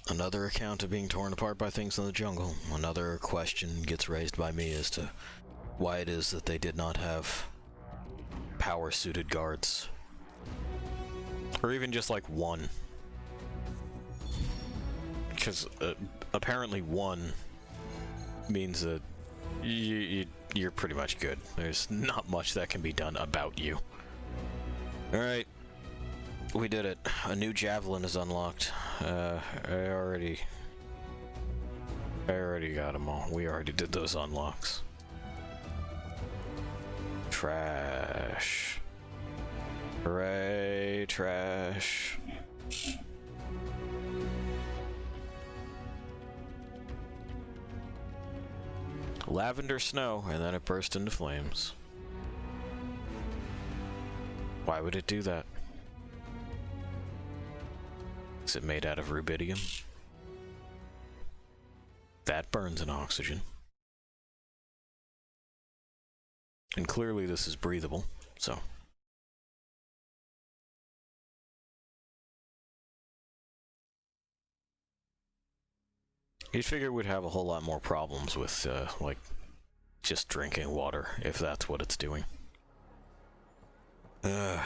Another account of being torn apart by things in the jungle. Another question gets raised by me as to why it is that they did not have power-suited guards. Or even just like one. Because apparently one means that you're pretty much good. There's not much that can be done about you. Alright. We did it. A new javelin is unlocked. I already got them all. We already did those unlocks. Trash. Hooray, trash. Lavender snow, and then it burst into flames. Why would it do that? Is it made out of rubidium? That burns in oxygen. And clearly this is breathable, so. You'd figure we'd have a whole lot more problems with, like, just drinking water, if that's what it's doing. Where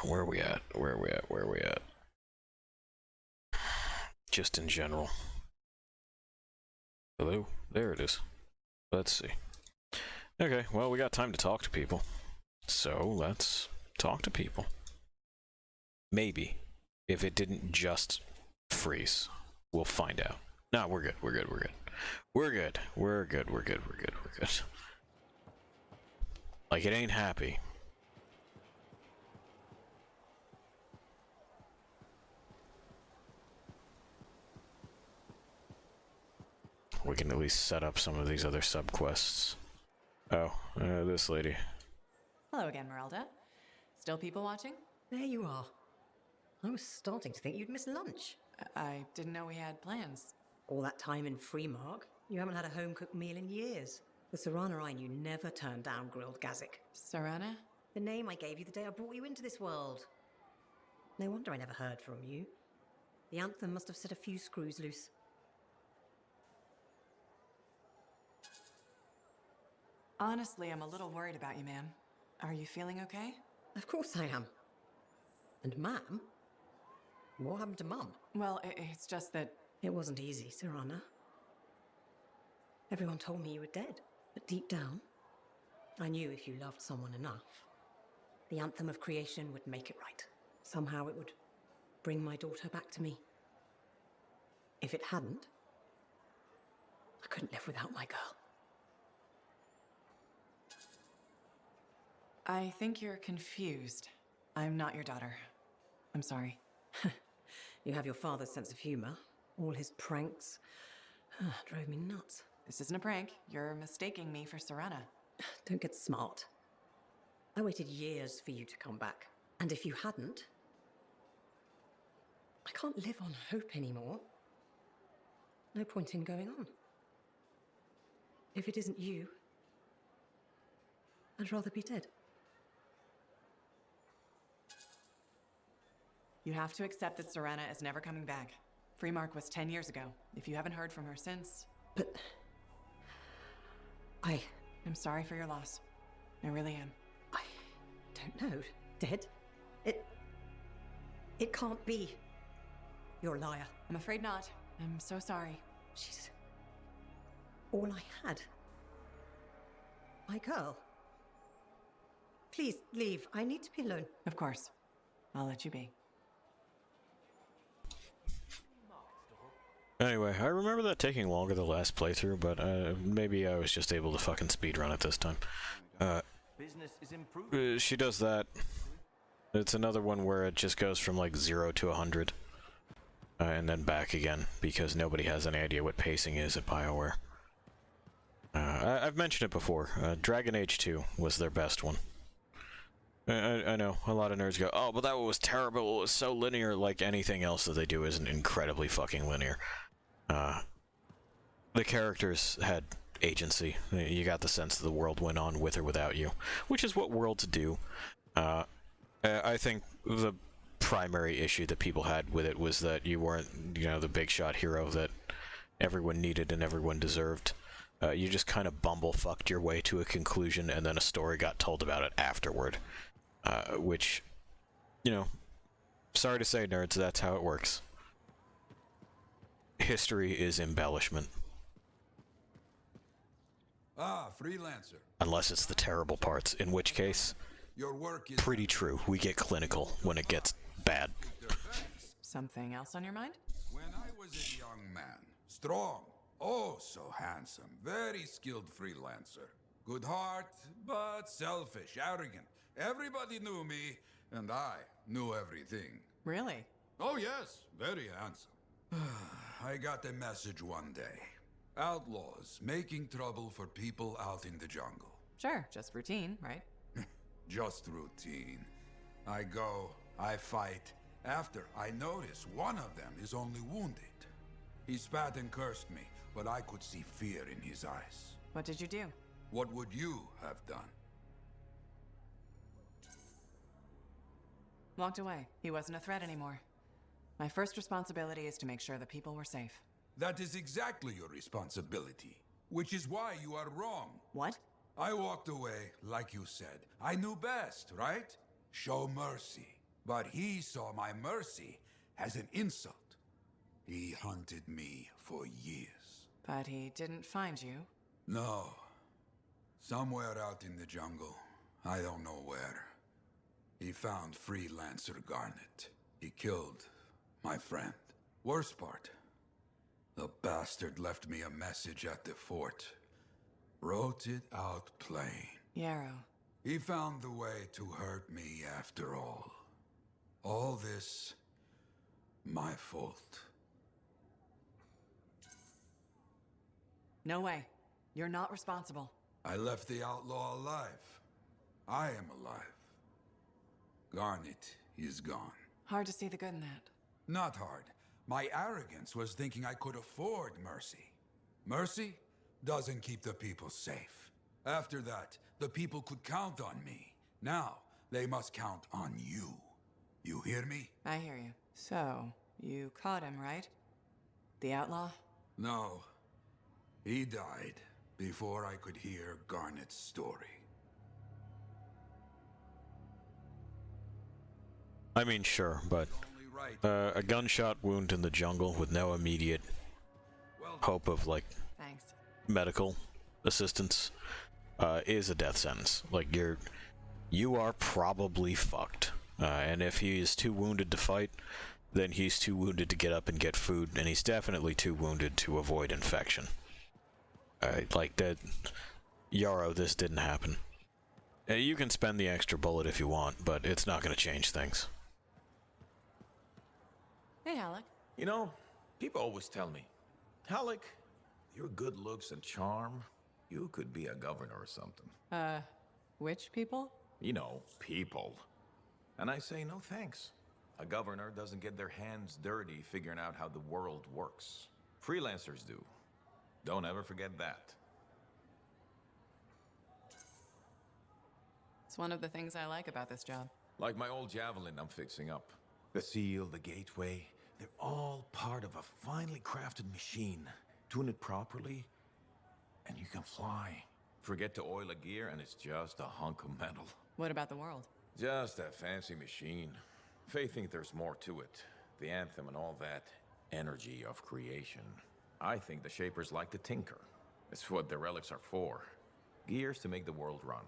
are we at? Where are we at? Where are we at? Just in general. Hello? There it is. Let's see. Okay, well, we got time to talk to people. So, let's talk to people. Maybe. If it didn't just freeze. We'll find out. No, we're good, we're good, we're good. We're good, we're good, we're good, we're good, we're good. Like, it ain't happy. We can at least set up some of these other sub-quests. Oh, this lady. Hello again, Merelda. Still people watching? There you are. I was starting to think you'd miss lunch. I didn't know we had plans. All that time in Freemark, you haven't had a home-cooked meal in years. The Serana I knew never turned down grilled gazik. Serana? The name I gave you the day I brought you into this world. No wonder I never heard from you. The Anthem must have set a few screws loose. Honestly, I'm a little worried about you, ma'am. Are you feeling okay? Of course I am. And Ma'am? What happened to Mum? Well, it's just that... It wasn't easy, Serana. Everyone told me you were dead, but deep down, I knew if you loved someone enough, the Anthem of creation would make it right. Somehow it would bring my daughter back to me. If it hadn't, I couldn't live without my girl. I think you're confused. I'm not your daughter. I'm sorry. You have your father's sense of humor. All his pranks drove me nuts. This isn't a prank. You're mistaking me for Serana. Don't get smart. I waited years for you to come back. And if you hadn't, I can't live on hope anymore. No point in going on. If it isn't you, I'd rather be dead. You have to accept that Serana is never coming back. Freemark was 10 years ago. If you haven't heard from her since... But... I'm sorry for your loss. I really am. I don't know. Dead? It can't be. You're a liar. I'm afraid not. I'm so sorry. She's all I had. My girl. Please, leave. I need to be alone. Of course. I'll let you be. Anyway, I remember that taking longer the last playthrough, but maybe I was just able to fucking speedrun it this time. She does that. It's another one where it just goes from like 0 to 100. And then back again, because nobody has any idea what pacing is at BioWare. I've mentioned it before. Dragon Age 2 was their best one. I know, a lot of nerds go, oh, but that one was terrible, it was so linear. Like anything else that they do isn't incredibly fucking linear. The characters had agency. You got the sense that the world went on with or without you, which is what worlds do. I think the primary issue that people had with it was that you weren't, you know, the big shot hero that everyone needed and everyone deserved. You just kind of bumblefucked your way to a conclusion, and then a story got told about it afterward. Which, you know, sorry to say, nerds, that's how it works. History is embellishment. Ah, freelancer. Unless it's the terrible parts, in which case, Your work is pretty true. We get clinical when it gets bad. Something else on your mind? When I was a young man, strong, oh so handsome, very skilled freelancer. Good heart, but selfish, arrogant. Everybody knew me, and I knew everything. Really? Oh yes, very handsome. I got a message one day. Outlaws making trouble for people out in the jungle. Sure, just routine, right? Just routine. I go, I fight. After, I notice one of them is only wounded. He spat and cursed me, but I could see fear in his eyes. What did you do? What would you have done? Walked away. He wasn't a threat anymore. My first responsibility is to make sure the people were safe. That is exactly your responsibility, which is why you are wrong. What? I walked away, like you said. I knew best, right? Show mercy. But he saw my mercy as an insult. He hunted me for years. But he didn't find you? No. Somewhere out in the jungle. I don't know where. He found Freelancer Garnet. He killed my friend. Worst part, the bastard left me a message at the fort. Wrote it out plain. Yarrow. He found the way to hurt me after all. All this, my fault. No way. You're not responsible. I left the outlaw alive. I am alive. Garnet is gone. Hard to see the good in that. Not hard. My arrogance was thinking I could afford mercy. Mercy doesn't keep the people safe. After that, the people could count on me. Now, they must count on you. You hear me? I hear you. So, you caught him, right? The outlaw? No. He died before I could hear Garnet's story. I mean, sure, but a gunshot wound in the jungle with no immediate hope of, like, Thanks. medical assistance is a death sentence. Like, you are probably fucked. And if he is too wounded to fight, then he's too wounded to get up and get food, and he's definitely too wounded to avoid infection. Like that, Yarrow, this didn't happen. You can spend the extra bullet if you want, but it's not going to change things. Hey, Halleck. You know, people always tell me, Halleck, your good looks and charm, you could be a governor or something. Which people? You know, people. And I say no thanks. A governor doesn't get their hands dirty figuring out how the world works. Freelancers do. Don't ever forget that. It's one of the things I like about this job. Like my old javelin I'm fixing up. The seal, the gateway, they're all part of a finely crafted machine. Tune it properly, and you can fly. Forget to oil a gear, and it's just a hunk of metal. What about the world? Just a fancy machine. Faye think there's more to it. the anthem and all that energy of creation, I think the Shapers like to tinker. It's what the relics are for. Gears to make the world run.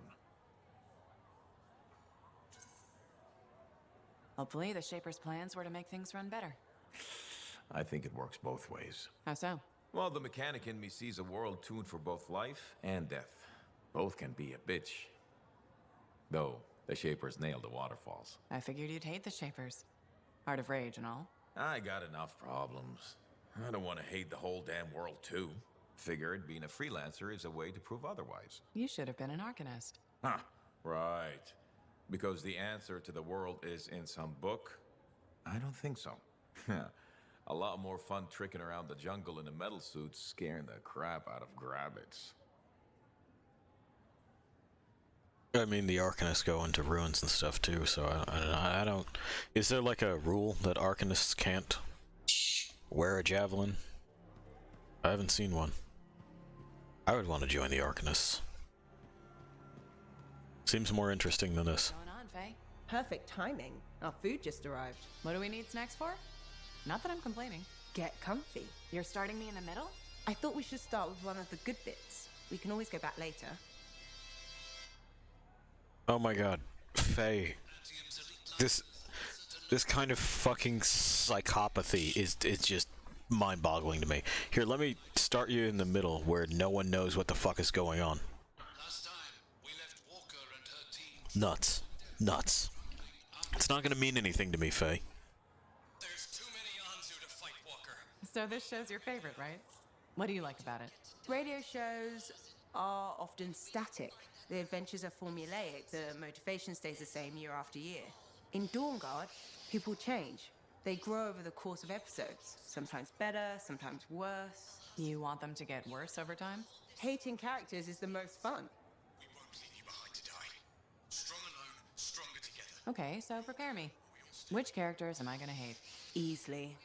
Hopefully, the Shaper's plans were to make things run better. I think it works both ways. How so? Well, the mechanic in me sees a world tuned for both life and death. Both can be a bitch. Though, the Shapers nailed the waterfalls. I figured you'd hate the Shapers. Heart of Rage and all. I got enough problems. I don't want to hate the whole damn world, too. Figured being a freelancer is a way to prove otherwise. You should have been an Arcanist. Huh, right. Because the answer to the world is in some book? I don't think so. A lot more fun tricking around the jungle in a metal suit, scaring the crap out of grabbits. I mean, the Arcanists go into ruins and stuff too, so I don't... Is there like a rule that Arcanists can't wear a javelin? I haven't seen one. I would want to join the Arcanists. Seems more interesting than this. What's going on, Faye? Perfect timing. Our food just arrived. What do we need snacks for? Not that I'm complaining. Get comfy. You're starting me in the middle? I thought we should start with one of the good bits. We can always go back later. Oh my god. Faye. This kind of fucking psychopathy is just mind-boggling to me. Here, let me start you in the middle where no one knows what the fuck is going on. Nuts. Nuts. It's not gonna mean anything to me, Faye. So this show's your favorite, right? What do you like about it? Radio shows are often static. The adventures are formulaic. The motivation stays the same year after year. In Dawn Guard, people change. They grow over the course of episodes. Sometimes better, sometimes worse. You want them to get worse over time? Hating characters is the most fun. Okay, so prepare me. Which characters am I gonna hate? Easily.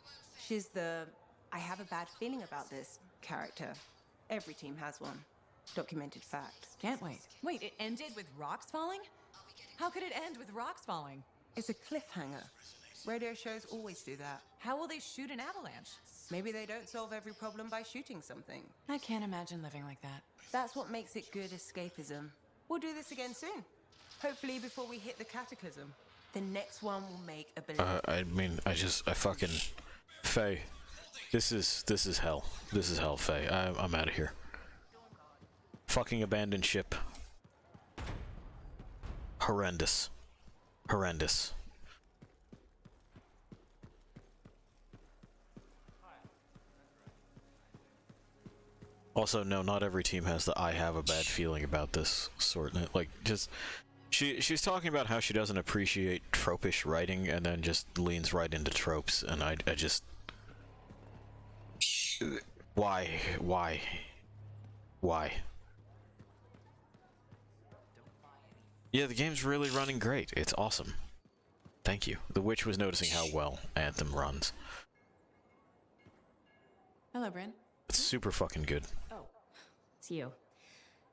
She's the I have a bad feeling about this character. Every team has one. Documented fact. Can't wait. Wait, it ended with rocks falling? How could it end with rocks falling? It's a cliffhanger. Radio shows always do that. How will they shoot an avalanche? Maybe they don't solve every problem by shooting something. I can't imagine living like that. That's what makes it good escapism. We'll do this again soon. Hopefully before we hit the cataclysm. The next one will make a belief. I mean, I fucking... Faye. This is hell. This is hell, Faye. I'm out of here. Fucking abandoned ship. Horrendous. Horrendous. Also, no, not every team has the I have a bad feeling about this sort. Like, just... She's talking about how she doesn't appreciate tropish writing and then just leans right into tropes, and I just... Why? Why? Why? Yeah, the game's really running great. It's awesome. Thank you. The Witch was noticing how well Anthem runs. Hello, Bryn. It's super fucking good. Oh, it's you.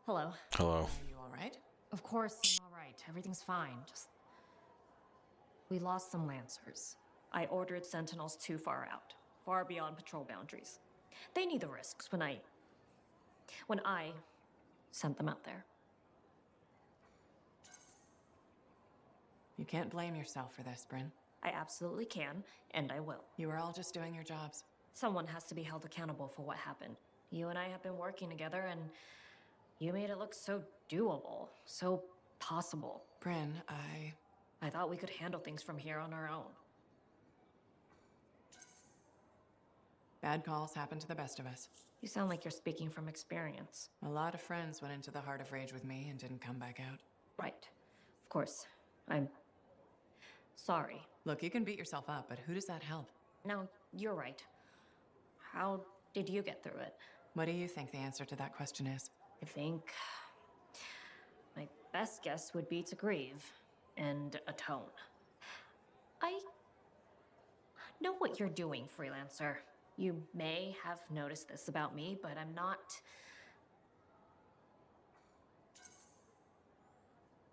Hello. Hello. Are you alright? Of course I'm alright. Everything's fine. Just... We lost some Lancers. I ordered Sentinels too far out. Far beyond patrol boundaries. They need the risks when I sent them out there. You can't blame yourself for this, Bryn. I absolutely can, and I will. You were all just doing your jobs. Someone has to be held accountable for what happened. You and I have been working together, and you made it look so doable, so possible. Bryn, I thought we could handle things from here on our own. Bad calls happen to the best of us. You sound like you're speaking from experience. A lot of friends went into the Heart of Rage with me and didn't come back out. Right. Of course. I'm sorry. Look, you can beat yourself up, but who does that help? No, you're right. How did you get through it? What do you think the answer to that question is? I think my best guess would be to grieve and atone. I know what you're doing, freelancer. You may have noticed this about me, but I'm not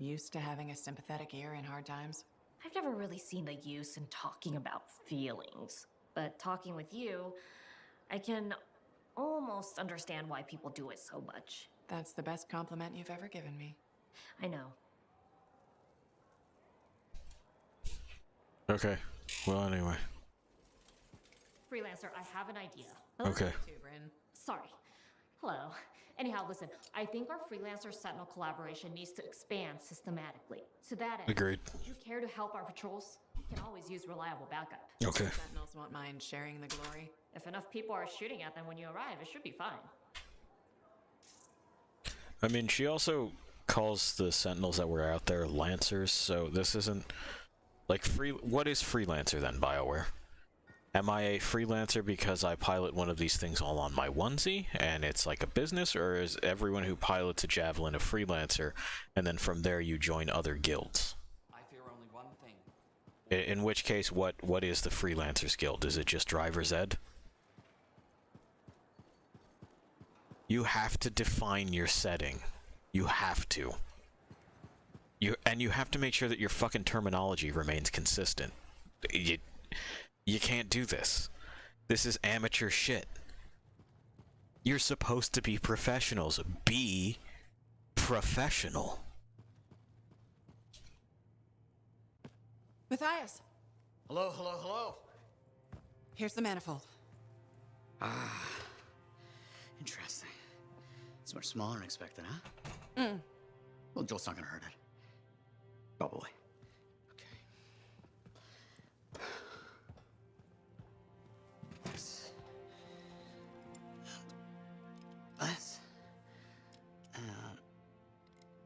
used to having a sympathetic ear in hard times? I've never really seen the use in talking about feelings. But talking with you, I can almost understand why people do it so much. That's the best compliment you've ever given me. I know. Okay. Well, anyway. Freelancer, I have an idea. Okay. Too, Bryn. Sorry. Hello. Anyhow, listen, I think our Freelancer Sentinel collaboration needs to expand systematically. To that end, Agreed. would you care to help our patrols? We can always use reliable backup. Okay. Sentinels won't mind sharing the glory. If enough people are shooting at them when you arrive, it should be fine. I mean, she also calls the Sentinels that were out there Lancers, so this isn't... Like, what is Freelancer then, BioWare? Am I a freelancer because I pilot one of these things all on my onesie, and it's like a business, or is everyone who pilots a Javelin a freelancer, and then from there you join other guilds? I fear only one thing. In which case, what is the Freelancers Guild? Is it just Driver's Ed? You have to define your setting. You have to. And you have to make sure that your fucking terminology remains consistent. You can't do this. This is amateur shit. You're supposed to be professionals. Be professional. Matthias, Hello, hello, hello. here's the manifold. Ah, interesting. It's much smaller than expected, huh? Well, Joel's not gonna hurt it. Probably. This. And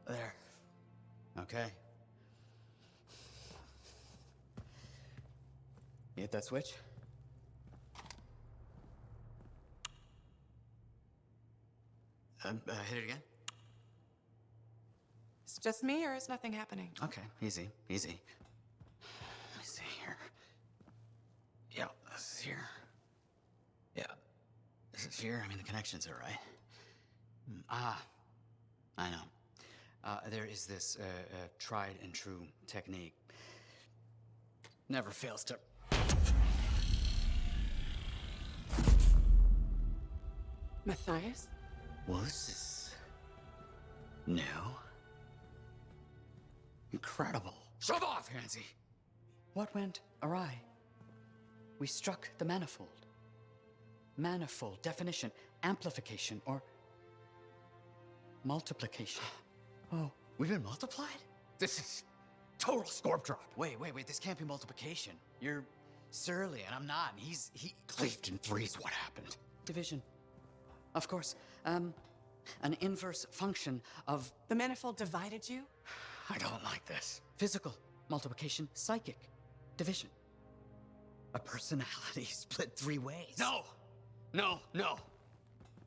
there. Okay. You hit that switch? Hit it again? Is it just me, or is nothing happening? Okay, easy, easy. Let me see here. Yeah, this is here. Yeah, this is here. I mean, the connections are right. I know. There is this tried and true technique. Never fails to... Matthias? Well, this is... new. Incredible. Shove off, Hansi! What went awry? We struck the manifold. Manifold, definition, amplification, or multiplication. Oh, we've been multiplied? This is total scorp drop. Wait, this can't be multiplication. You're surly, and I'm not, and he cleaved in threes. What happened? Division. Of course. An inverse function of... The manifold divided you? I don't like this. Physical, multiplication, psychic, division. A personality split three ways. No!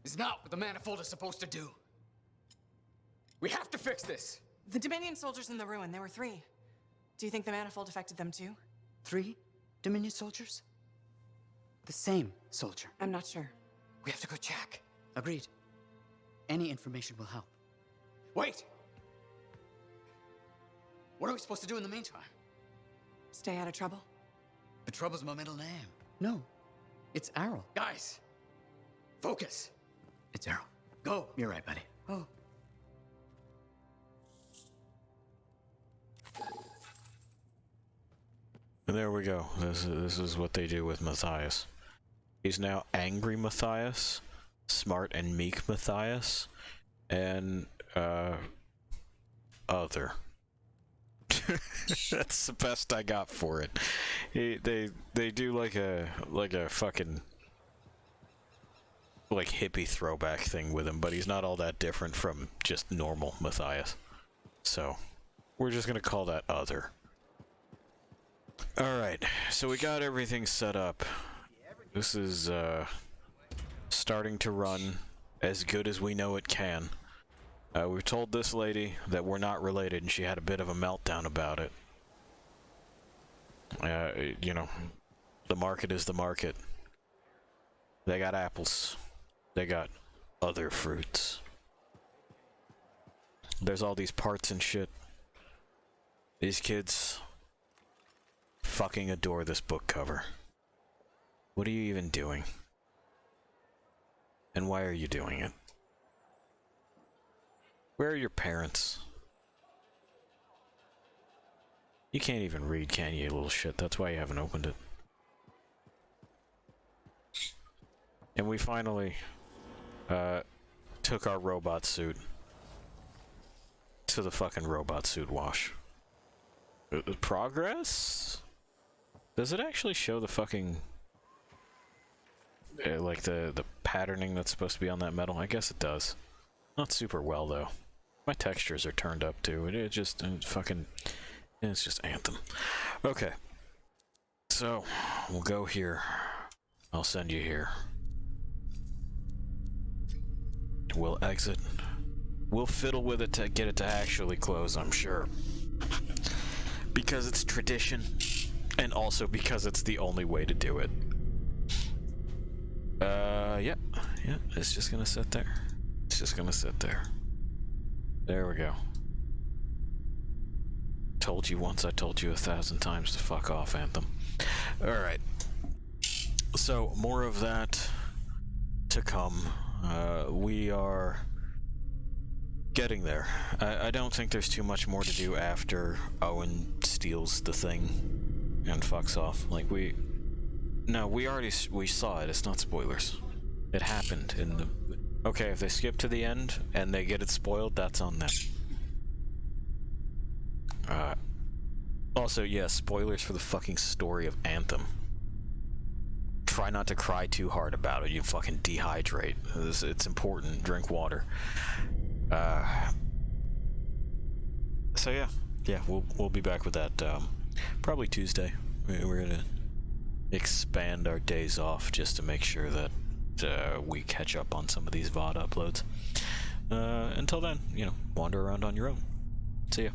It's not what the manifold is supposed to do. We have to fix this. The Dominion soldiers in the ruin, there were 3. Do you think the manifold affected them too? 3 Dominion soldiers? The same soldier. I'm not sure. We have to go check. Agreed. Any information will help. Wait! What are we supposed to do in the meantime? Stay out of trouble? But Trouble's my middle name. No, it's Arrow. Guys, focus. It's Arrow. Go. You're right, buddy. Oh. And there we go. This is what they do with Matthias. He's now angry Matthias, smart and meek Matthias, and other. That's the best I got for it. They do like a fucking like hippie throwback thing with him, but he's not all that different from just normal Matthias. So we're just gonna call that other. Alright, so we got everything set up. This is starting to run as good as we know it can. We told this lady that we're not related, and she had a bit of a meltdown about it. You know, the market is the market. They got apples. They got other fruits. There's all these parts and shit. These kids, fucking adore this book cover. What are you even doing? And why are you doing it? Where are your parents? You can't even read, can you, little shit? That's why you haven't opened it. And we finally took our robot suit to the fucking robot suit wash. Progress? Does it actually show the fucking like the patterning that's supposed to be on that metal? I guess it does. Not super well though. My textures are turned up too. It's just Anthem. Okay. So we'll go here. I'll send you here. We'll exit. We'll fiddle with it to get it to actually close, I'm sure. Because it's tradition, and also because it's the only way to do it. Yeah, it's just gonna sit there. It's just gonna sit there. There we go. Told you once, I told you 1,000 times to fuck off, Anthem. Alright. So, more of that to come. We are getting there. I don't think there's too much more to do after Owen steals the thing and fucks off. Like, we saw it. It's not spoilers. It happened in the... Okay, if they skip to the end and they get it spoiled, that's on them. Also, yeah, spoilers for the fucking story of Anthem. Try not to cry too hard about it. You fucking dehydrate. It's important. Drink water. So yeah, we'll be back with that probably Tuesday. We're gonna expand our days off just to make sure that we catch up on some of these VOD uploads. Until then, wander around on your own. See ya.